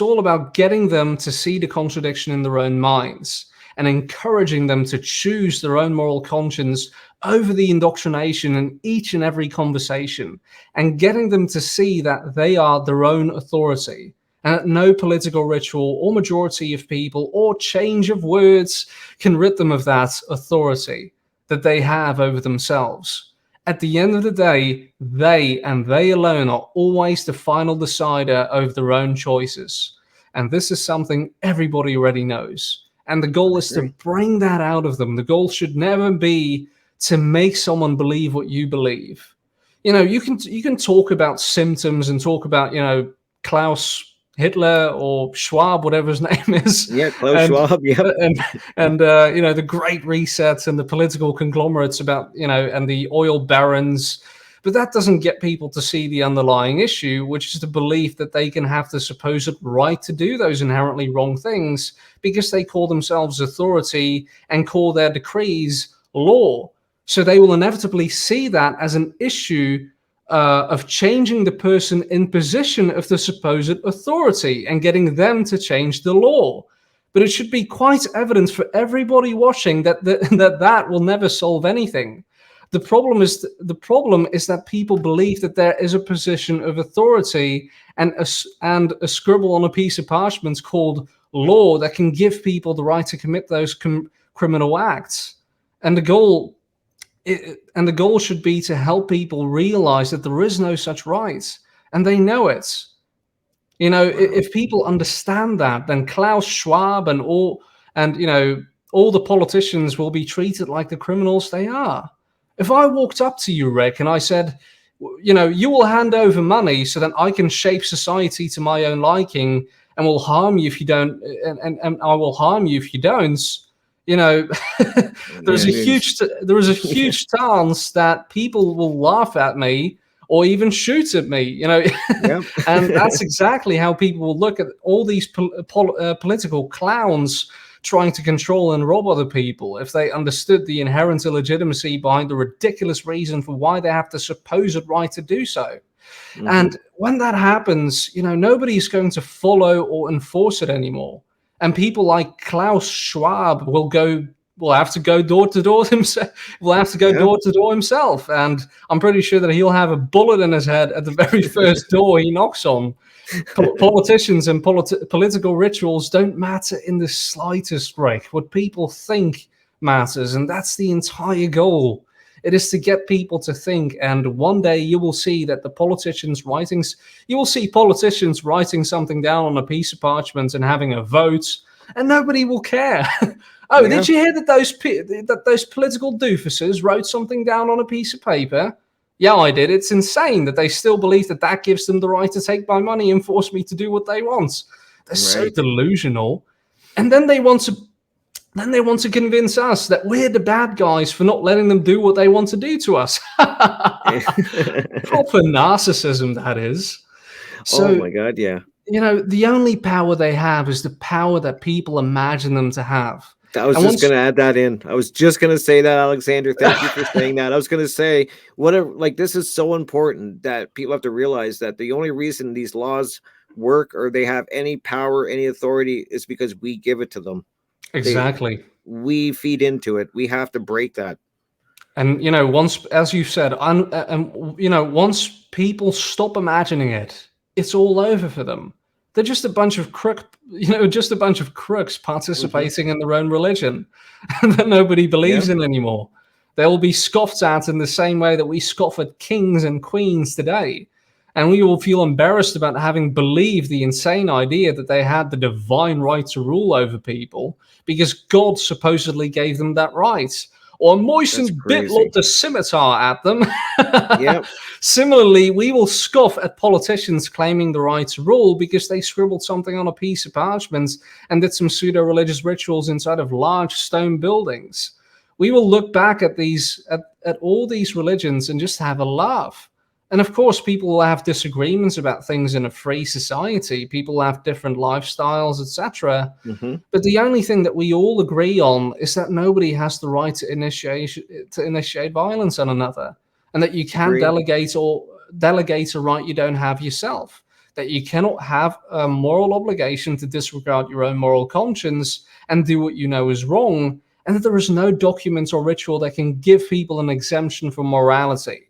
all about getting them to see the contradiction in their own minds and encouraging them to choose their own moral conscience over the indoctrination in each and every conversation, and getting them to see that they are their own authority, and that no political ritual or majority of people or change of words can rid them of that authority that they have over themselves. At the end of the day, they and they alone are always the final decider over their own choices. And this is something everybody already knows. And the goal I is to agree. bring that out of them. The goal should never be to make someone believe what you believe. You can talk about symptoms and talk about, Klaus Hitler or Schwab, whatever his name is, Yeah. Klaus and Schwab. Yep. and the Great Resets and the political conglomerates about and the oil barons, but that doesn't get people to see the underlying issue, which is the belief that they can have the supposed right to do those inherently wrong things because they call themselves authority and call their decrees law. So they will inevitably see that as an issue of changing the person in position of the supposed authority and getting them to change the law. But it should be quite evident for everybody watching that that will never solve anything. The problem is that people believe that there is a position of authority and a scribble on a piece of parchment called law that can give people the right to commit those criminal acts. And the goal should be to help people realize that there is no such right, and they know it. You know, if people understand that, then Klaus Schwab and all the politicians will be treated like the criminals they are. If I walked up to you, Rick, and I said, you will hand over money so that I can shape society to my own liking, and will harm you if you don't, and I will harm you if you don't. You know, there is a huge chance that people will laugh at me or even shoot at me. Yeah. And that's exactly how people will look at all these political clowns trying to control and rob other people if they understood the inherent illegitimacy behind the ridiculous reason for why they have the supposed right to do so. Mm-hmm. And when that happens, nobody's going to follow or enforce it anymore. And people like Klaus Schwab will have to go door to door himself. Will have to go door to door himself. And I'm pretty sure that he'll have a bullet in his head at the very first door he knocks on. Politicians and political rituals don't matter in the slightest, Rick. What people think matters, and that's the entire goal. It is to get people to think, and one day you will see that you will see politicians writing something down on a piece of parchment and having a vote, and nobody will care. Did you hear that those political doofuses wrote something down on a piece of paper? Yeah, I did. It's insane that they still believe that gives them the right to take my money and force me to do what they want. They're so delusional. And then they want to convince us that we're the bad guys for not letting them do what they want to do to us. Proper narcissism, that is. So, oh my God, yeah. The only power they have is the power that people imagine them to have. I was just going to add that in. I was just going to say that, Alexander. Thank you for saying that. I was going to say, this is so important that people have to realize that the only reason these laws work or they have any power, any authority is because we give it to them. Exactly. We feed into it. We have to break that. And, once, as you said, once people stop imagining it, it's all over for them. They're just a bunch of crooks participating in their own religion that nobody believes in anymore. They'll be scoffed at in the same way that we scoff at kings and queens today. And we will feel embarrassed about having believed the insane idea that they had the divine right to rule over people because God supposedly gave them that right. Or moistened Bitlob the scimitar at them. Yep. Similarly, we will scoff at politicians claiming the right to rule because they scribbled something on a piece of parchment and did some pseudo-religious rituals inside of large stone buildings. We will look back at all these religions and just have a laugh. And of course, people will have disagreements about things in a free society. People have different lifestyles, etc. But the only thing that we all agree on is that nobody has the right to initiate violence on another, and that you can't delegate a right you don't have yourself. That you cannot have a moral obligation to disregard your own moral conscience and do what you know is wrong, and that there is no document or ritual that can give people an exemption from morality.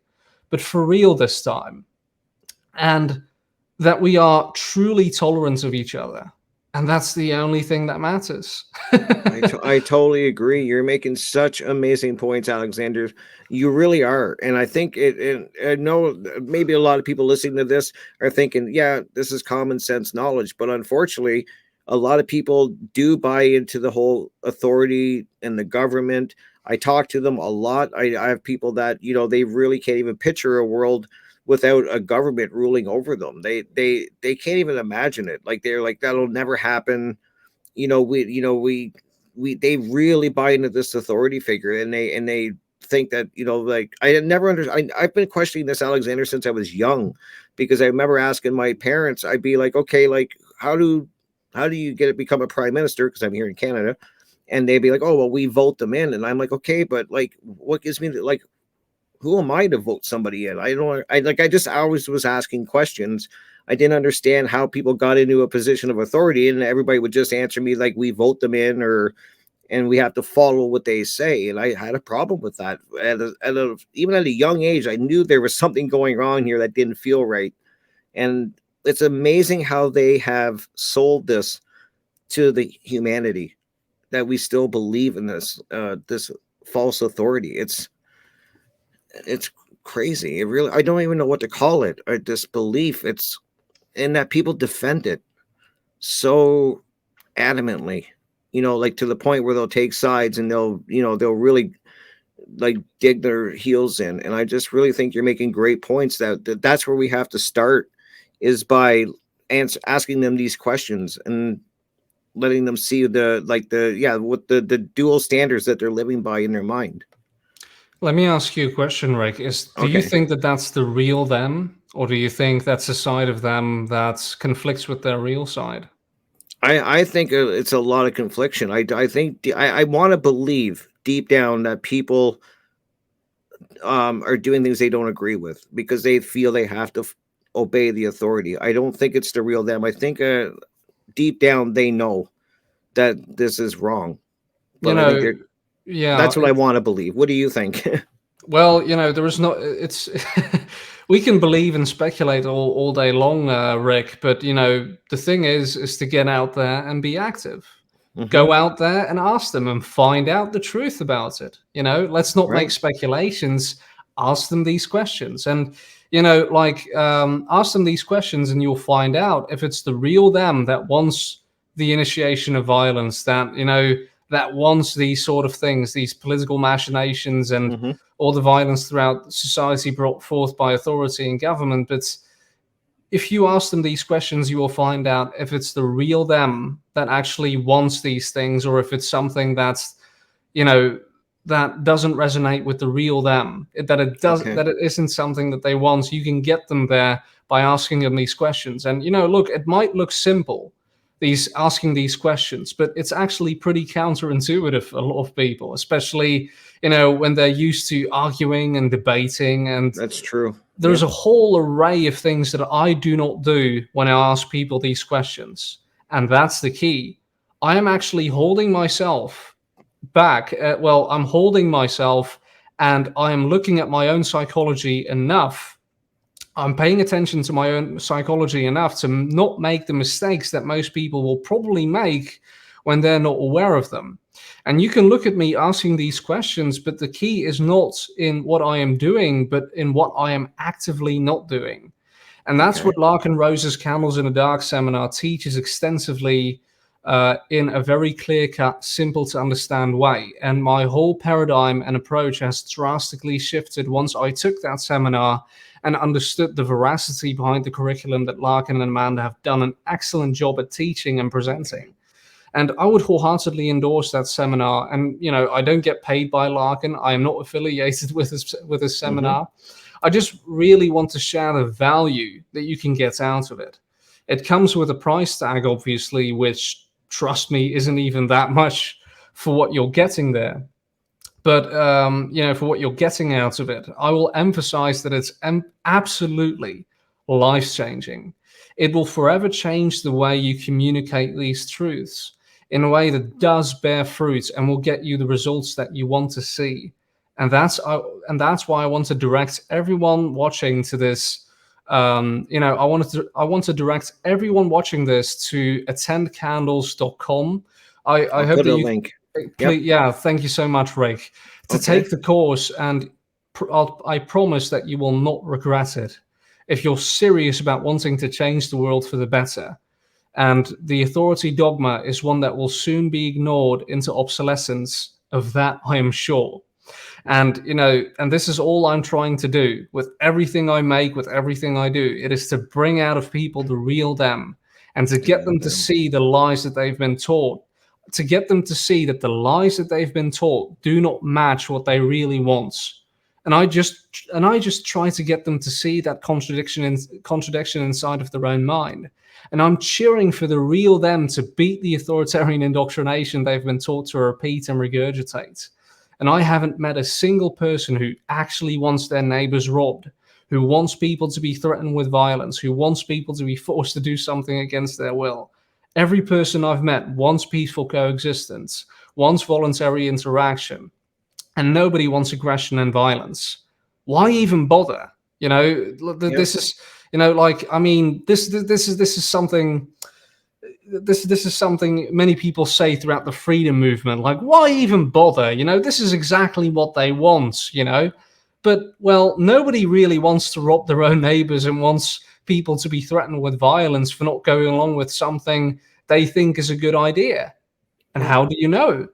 But for real this time, and that we are truly tolerant of each other. And that's the only thing that matters. I totally agree. You're making such amazing points, Alexander. You really are. And I think I know maybe a lot of people listening to this are thinking, yeah, this is common sense knowledge. But unfortunately, a lot of people do buy into the whole authority and the government. I talk to them a lot. I have people that, they really can't even picture a world without a government ruling over them. They can't even imagine it. Like they're like, that'll never happen. They really buy into this authority figure, and they think that, I never understand. I've been questioning this, Alexander, since I was young, because I remember asking my parents, I'd be like, okay, like how do you become a prime minister? Because I'm here in Canada. and they'd be like, "Oh, well, we vote them in," and I'm like, "Okay, but like, what gives me like, who am I to vote somebody in? I don't. I just always was asking questions. I didn't understand how people got into a position of authority, and everybody would just answer me like, "We vote them in," or and we have to follow what they say. And I had a problem with that. Even at a young age, I knew there was something going on here that didn't feel right. And it's amazing how they have sold this to the humanity, that we still believe in this false authority. It's crazy. It really, I don't even know what to call it. Or disbelief. It's and that people defend it so adamantly, like to the point where they'll take sides and they'll really like dig their heels in. And I just really think you're making great points that's where we have to start, is by asking them these questions and letting them see what the dual standards that they're living by in their mind. Let me ask you a question, Rick. Do you Okay. think that that's the real them, or do you think that's a side of them that conflicts with their real side? I think it's a lot of confliction. I think I want to believe deep down that people are doing things they don't agree with because they feel they have to obey the authority. I don't think it's the real them. I think deep down they know that this is wrong, You but I think know, they're yeah, that's what I want to believe. What do you think? well, there is not. It's we can believe and speculate all day long, Rick. But the thing is to get out there and be active. Hmm. Go out there and ask them and find out the truth about it. Let's not make Right. speculations. Ask them these questions, and ask them these questions, and you'll find out if it's the real them that wants the initiation of violence, that wants these sort of things, these political machinations, and Hmm. all the violence throughout society brought forth by authority and government. But if you ask them these questions, you will find out if it's the real them that actually wants these things, or if it's something you know, that doesn't resonate with the real them, Okay. that it isn't something that they want. You can get them there by asking them these questions. And look, it might look simple, these asking these questions, but it's actually pretty counterintuitive for a lot of people, especially when they're used to arguing and debating. And That's true. there's Yep. a whole array of things that I do not do when I ask people these questions. And that's the key. I am actually holding myself back. Well, I'm holding myself, and I am looking at my own psychology enough. I'm paying attention to my own psychology enough to not make the mistakes that most people will probably make when they're not aware of them. And you can look at me asking these questions, but the key is not in what I am doing, but in what I am actively not doing. And that's Okay. what Larkin Rose's Candles in the Dark seminar teaches extensively, in a very clear cut, simple to understand way. And my whole paradigm and approach has drastically shifted once I took that seminar and understood the veracity behind the curriculum that Larkin and Amanda have done an excellent job at teaching and presenting. And I would wholeheartedly endorse that seminar. And I don't get paid by Larkin. I am not affiliated with his Hmm. seminar. I just really want to share the value that you can get out of it. It comes with a price tag, obviously, which, trust me, isn't even that much for what you're getting there. But for what you're getting out of it, I will emphasize that it's absolutely life changing. It will forever change the way you communicate these truths in a way that does bear fruit and will get you the results that you want to see. And that's why I want to direct everyone watching to this. I want to direct everyone watching this to attendcandles.com. I I'll hope put that a you link. Yep. please, yeah, thank you so much, Rick, to Okay. take the course, and I promise that you will not regret it if you're serious about wanting to change the world for the better. And the authority dogma is one that will soon be ignored into obsolescence. Of that, I am sure. And and this is all I'm trying to do with everything I make, with everything I do. It is to bring out of people the real them, and to The get real them to them. see the lies that they've been taught, to get them to see that the lies that they've been taught do not match what they really want. and I just try to get them to see that contradiction inside of their own mind. And I'm cheering for the real them to beat the authoritarian indoctrination they've been taught to repeat and regurgitate. And I haven't met a single person who actually wants their neighbors robbed, who wants people to be threatened with violence, who wants people to be forced to do something against their will. Every person I've met wants peaceful coexistence, wants voluntary interaction, and nobody wants aggression and violence. Why even bother? This is, like, I mean, this is something. This is something many people say throughout the freedom movement. Like, why even bother? This is exactly what they want. But well, nobody really wants to rob their own neighbors and wants people to be threatened with violence for not going along with something they think is a good idea. And how do you know?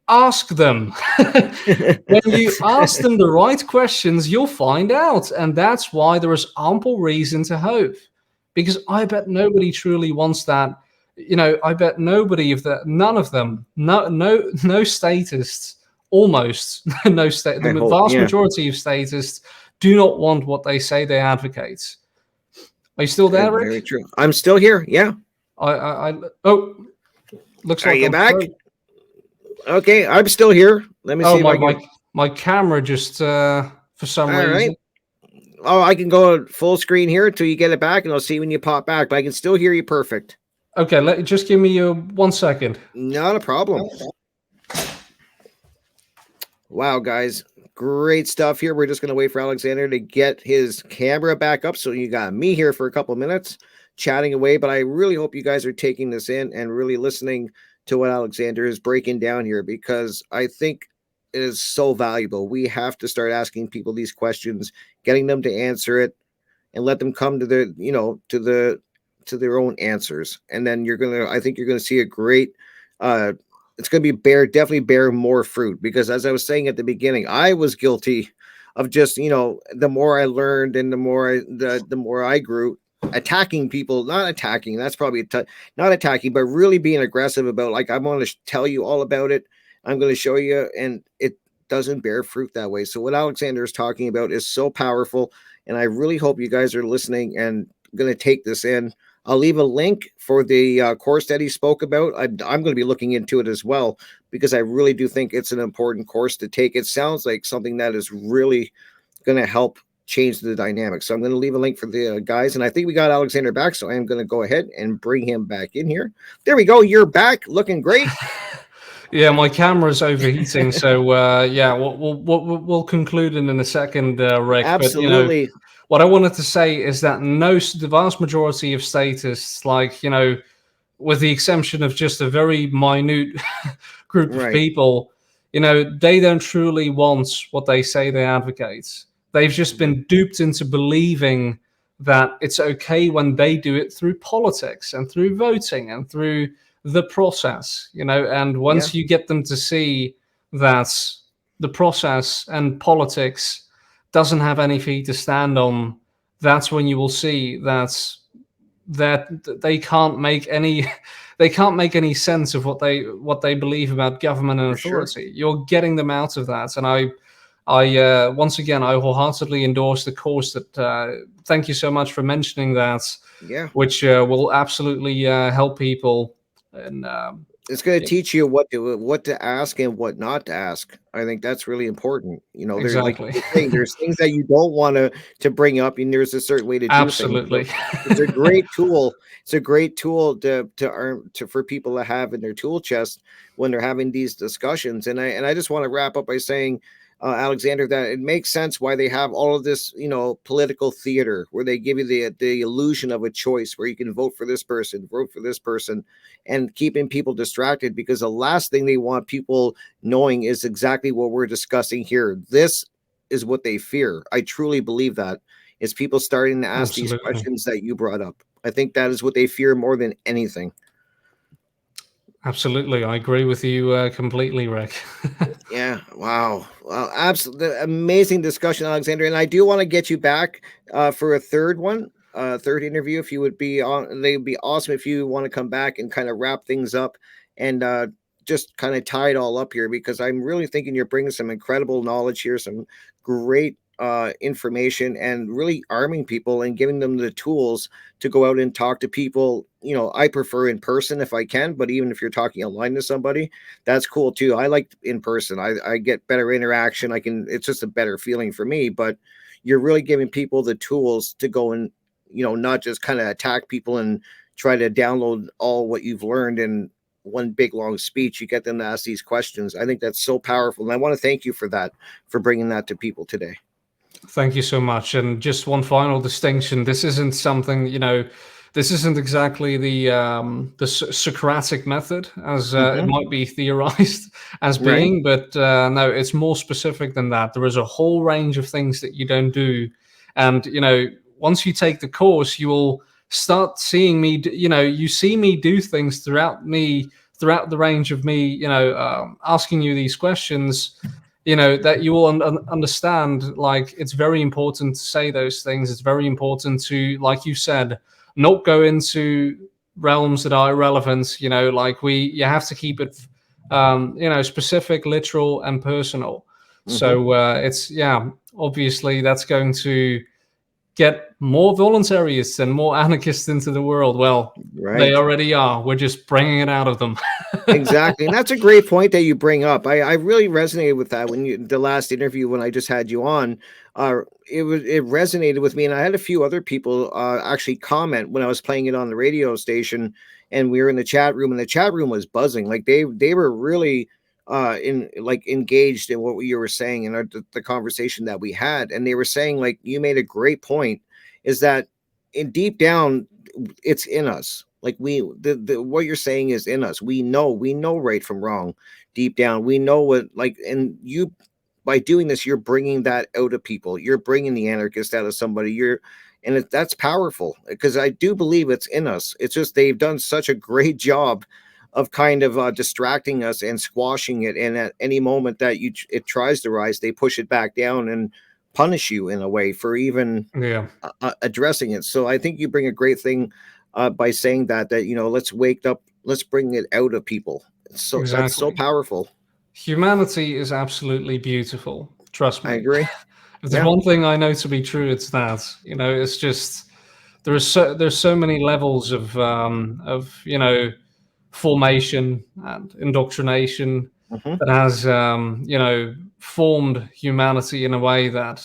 Ask them. When you ask them the right questions, you'll find out. And that's why there is ample reason to hope. Because I bet nobody truly wants that. I bet nobody of that, none of them, no statists, almost no state, the vast majority of statists do not want what they say they advocate. Are you still there, Rick? Very true. I'm still here. Yeah. Looks Are like you I'm back? through. Okay, I'm still here. Let me see if I can... my camera just for some reason. Right. Oh, I can go full screen here until you get it back, and I'll see when you pop back. But I can still hear you perfect. Okay, just give me 1 second. Not a problem. Wow, guys, great stuff here. We're just going to wait for Alexander to get his camera back up. So you got me here for a couple of minutes chatting away. But I really hope you guys are taking this in and really listening to what Alexander is breaking down here, because I think it is so valuable. We have to start asking people these questions, getting them to answer it, and let them come to their, to their own answers. And then I think you're gonna see a great, it's gonna be definitely bear more fruit, because as I was saying at the beginning, I was guilty of just, the more I learned and the more I grew, attacking people, not attacking, that's probably not attacking, but really being aggressive about, like, I'm going to tell you all about it. I'm going to show you, and it doesn't bear fruit that way. So what Alexander is talking about is so powerful, and I really hope you guys are listening and going to take this in. I'll leave a link for the course that he spoke about. I'm going to be looking into it as well, because I really do think it's an important course to take. It sounds like something that is really going to help change the dynamic. So I'm going to leave a link for the guys, and I think we got Alexander back, so I'm going to go ahead and bring him back in here. There we go. You're back, looking great. Yeah, my camera's overheating, so we'll conclude in a second, Rick. Absolutely. But, what I wanted to say is that the vast majority of statists, like, with the exception of just a very minute group of people, they don't truly want what they say they advocate. They've just been duped into believing that it's okay when they do it through politics and through voting and through the process, and once you get them to see that the process and politics doesn't have any feet to stand on, that's when you will see that they can't make any sense of what they believe about government and authority. Sure. You're getting them out of that, and I once again, I wholeheartedly endorse the course. That thank you so much for mentioning that. Yeah, which will absolutely help people. And it's going to teach you what to ask and what not to ask. I think that's really important. Exactly. There's things that you don't want to bring up, and there's a certain way to do absolutely. things. It's a great tool. It's a great tool for people to have in their tool chest when they're having these discussions. And I just want to wrap up by saying, Alexander, that it makes sense why they have all of this, political theater, where they give you the illusion of a choice, where you can vote for this person, and keeping people distracted, because the last thing they want people knowing is exactly what we're discussing here. This is what they fear. I truly believe that is people starting to ask these questions that you brought up. I think that is what they fear more than anything. Absolutely. I agree with you completely, Rick. Yeah. Wow. Well, absolutely amazing discussion, Alexander. And I do want to get you back for a third interview. If you would be on, they'd be awesome if you want to come back and kind of wrap things up and just kind of tie it all up here, because I'm really thinking you're bringing some incredible knowledge here, some great information, and really arming people and giving them the tools to go out and talk to people. I prefer in person if I can, but even if you're talking online to somebody, that's cool too. I like in person. I get better interaction. It's just a better feeling for me. But you're really giving people the tools to go and, not just kind of attack people and try to download all what you've learned in one big long speech. You get them to ask these questions. I think that's so powerful. And I want to thank you for that, for bringing that to people today. Thank you so much. And just one final distinction: this isn't something, this isn't exactly the Socratic method, as it Mm-hmm. might be theorized as Right. being, but no, it's more specific than that. There is a whole range of things that you don't do, and once you take the course, you will start seeing me. You see me do things throughout the range of me, asking you these questions, that you will understand. Like, it's very important to say those things. It's very important to, like you said, not go into realms that are irrelevant. Like, you have to keep it specific, literal, and personal. Mm-hmm. So it's, yeah, obviously that's going to get more voluntarists and more anarchists into the world. Well, they Right. already are. We're just bringing it out of them. Exactly. And that's a great point that you bring up. I really resonated with that the last interview when I just had you on. It resonated with me. And I had a few other people actually comment when I was playing it on the radio station, and we were in the chat room, and the chat room was buzzing. Like they were really engaged in what you were saying and the conversation that we had. And they were saying, like, you made a great point, is that in deep down it's in us. Like, what you're saying is in us. We know right from wrong. Deep down we know what, like, and you, by doing this, you're bringing that out of people. You're bringing the anarchist out of somebody. That's powerful, because I do believe it's in us. It's just they've done such a great job of kind of distracting us and squashing it, and at any moment that it tries to rise, they push it back down and punish you in a way for even Yeah, addressing it. So I think you bring a great thing by saying that let's wake up, let's bring it out of people. So that's so exactly. powerful. Humanity is absolutely beautiful. Trust I me. agree. If there's Yeah. one thing I know to be true, it's that. It's just there's so many levels of formation and indoctrination Hmm. that has formed humanity in a way that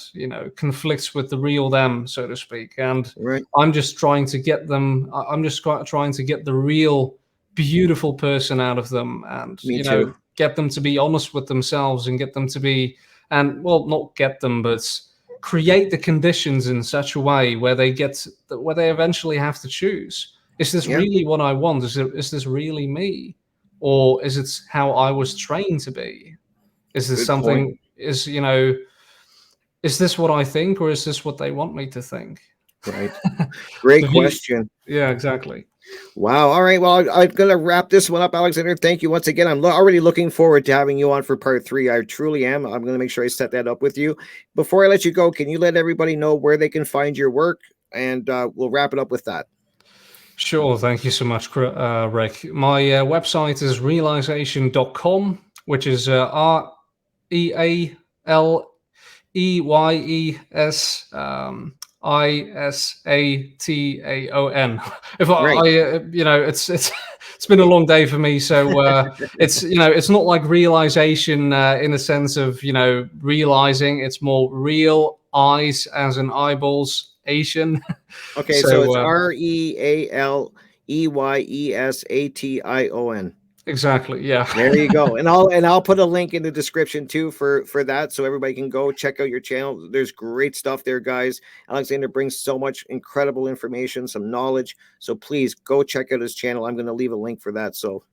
conflicts with the real them, so to speak. And Right. I'm just trying to get them. I'm just trying to get the real beautiful person out of them, and Me too. get them to be honest with themselves, and get them to be, and well, not get them, but create the conditions in such a way where where they eventually have to choose: is this Yeah. really what I want? Is this really me, or is it how I was trained to be? Is this Good point. something? Is this what I think, or is this what they want me to think? Right. Great The view, question. yeah, exactly. Wow. All right. Well, I'm gonna wrap this one up, Alexander. Thank you once again. I'm already looking forward to having you on for part 3. I truly am. I'm gonna make sure I set that up with you. Before I let you go, can you let everybody know where they can find your work? And we'll wrap it up with that. Sure, thank you so much, Rick. My website is realization.com, which is REALEYES ISATAON. If Right. it's been a long day for me, so it's not like realization in the sense of realizing. It's more real eyes as in eyeballs, Asian. Okay, so So it's REALEYESATION. exactly, yeah. There you go. And I'll put a link in the description too for that, so everybody can go check out your channel. There's great stuff there, guys. Alexander brings so much incredible information, some knowledge. So please go check out his channel. I'm going to leave a link for that. So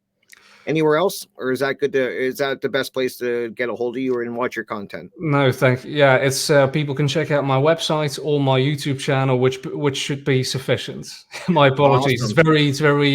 anywhere else, or is that the best place to get a hold of you or and watch your content? No, thank you. Yeah, it's people can check out my website or my YouTube channel, which should be sufficient. My apologies. Awesome. It's very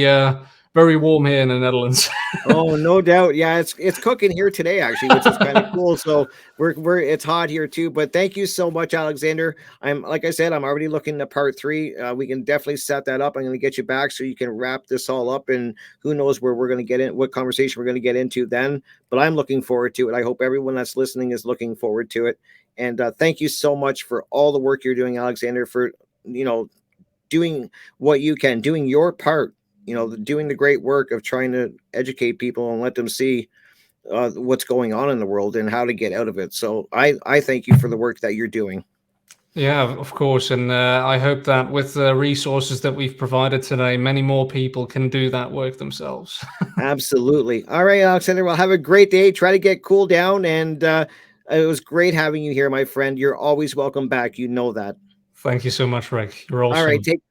very warm here in the Netherlands. Oh, no doubt. Yeah, it's cooking here today actually, which is kind of cool. So we're it's hot here too. But thank you so much, Alexander. I'm like I said, I'm already looking to part three. We can definitely set that up. I'm going to get you back so you can wrap this all up, and who knows where we're going to get in, what conversation we're going to get into then. But I'm looking forward to it. I hope everyone that's listening is looking forward to it. And thank you so much for all the work you're doing, Alexander. For you know doing what you can, doing your part, doing the great work of trying to educate people and let them see what's going on in the world and how to get out of it. So I thank you for the work that you're doing. Yeah, of course. And I hope that with the resources that we've provided today, many more people can do that work themselves. Absolutely. All right, Alexander. Well, have a great day. Try to get cool down. And it was great having you here, my friend. You're always welcome back. You know that. Thank you so much, Rick. You're All right. awesome.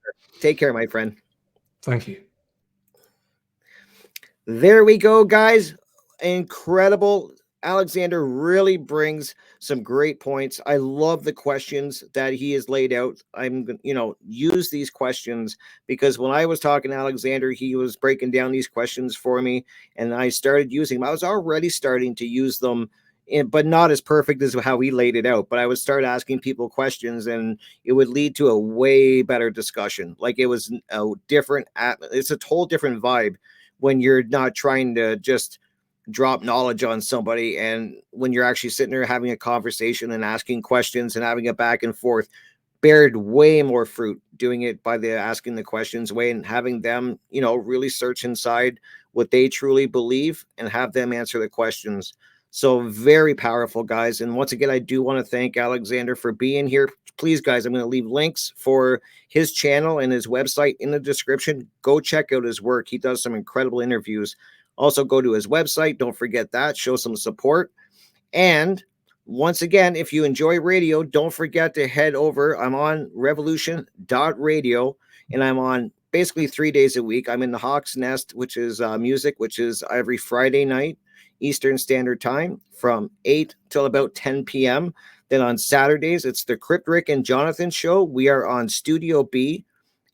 Take care, my friend. Thank you. There we go, guys. Incredible. Alexander really brings some great points. I love the questions that he has laid out. I'm going to, use these questions because when I was talking to Alexander, he was breaking down these questions for me and I started using them. I was already starting to use them, but not as perfect as how he laid it out. But I would start asking people questions and it would lead to a way better discussion. Like it was a different, it's a whole different vibe when you're not trying to just drop knowledge on somebody, and when you're actually sitting there having a conversation and asking questions and having a back and forth, bared way more fruit doing it by the asking the questions way and having them really search inside what they truly believe and have them answer the questions. So very powerful, guys. And once again, I do want to thank Alexander for being here. Please, guys, I'm going to leave links for his channel and his website in the description. Go check out his work. He does some incredible interviews. Also, go to his website. Don't forget that. Show some support. And once again, if you enjoy radio, don't forget to head over. I'm on revolution.radio, and I'm on basically 3 days a week. I'm in the Hawk's Nest, which is music, which is every Friday night, Eastern Standard Time from 8 till about 10 p.m. Then on Saturdays, it's the Crypt Rick and Jonathan show. We are on Studio B,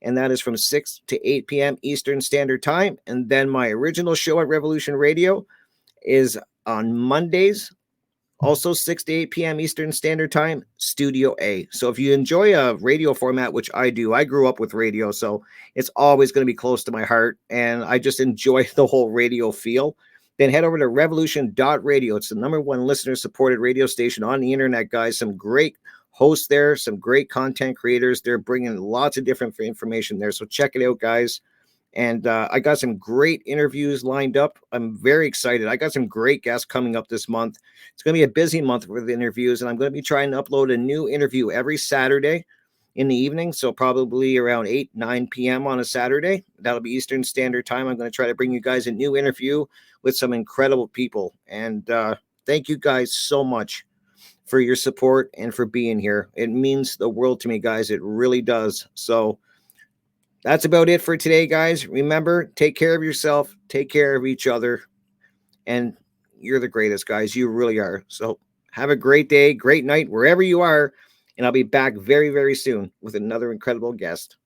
and that is from 6 to 8 p.m. Eastern Standard Time. And then my original show at Revolution Radio is on Mondays, also 6 to 8 p.m. Eastern Standard Time, Studio A. So if you enjoy a radio format, which I do, I grew up with radio, so it's always going to be close to my heart, and I just enjoy the whole radio feel, then head over to revolution.radio. It's the #1 listener-supported radio station on the internet, guys. Some great hosts there, some great content creators. They're bringing lots of different information there, so check it out, guys. And I got some great interviews lined up. I'm very excited. I got some great guests coming up this month. It's going to be a busy month with interviews, and I'm going to be trying to upload a new interview every Saturday in the evening. So probably around 8, 9 p.m. on a Saturday. That'll be Eastern Standard Time. I'm going to try to bring you guys a new interview with some incredible people. And thank you guys so much for your support and for being here. It means the world to me, guys. It really does. So that's about it for today, guys. Remember, take care of yourself, take care of each other, and you're the greatest, guys. You really are. So have a great day, great night, wherever you are, and I'll be back very, very soon with another incredible guest.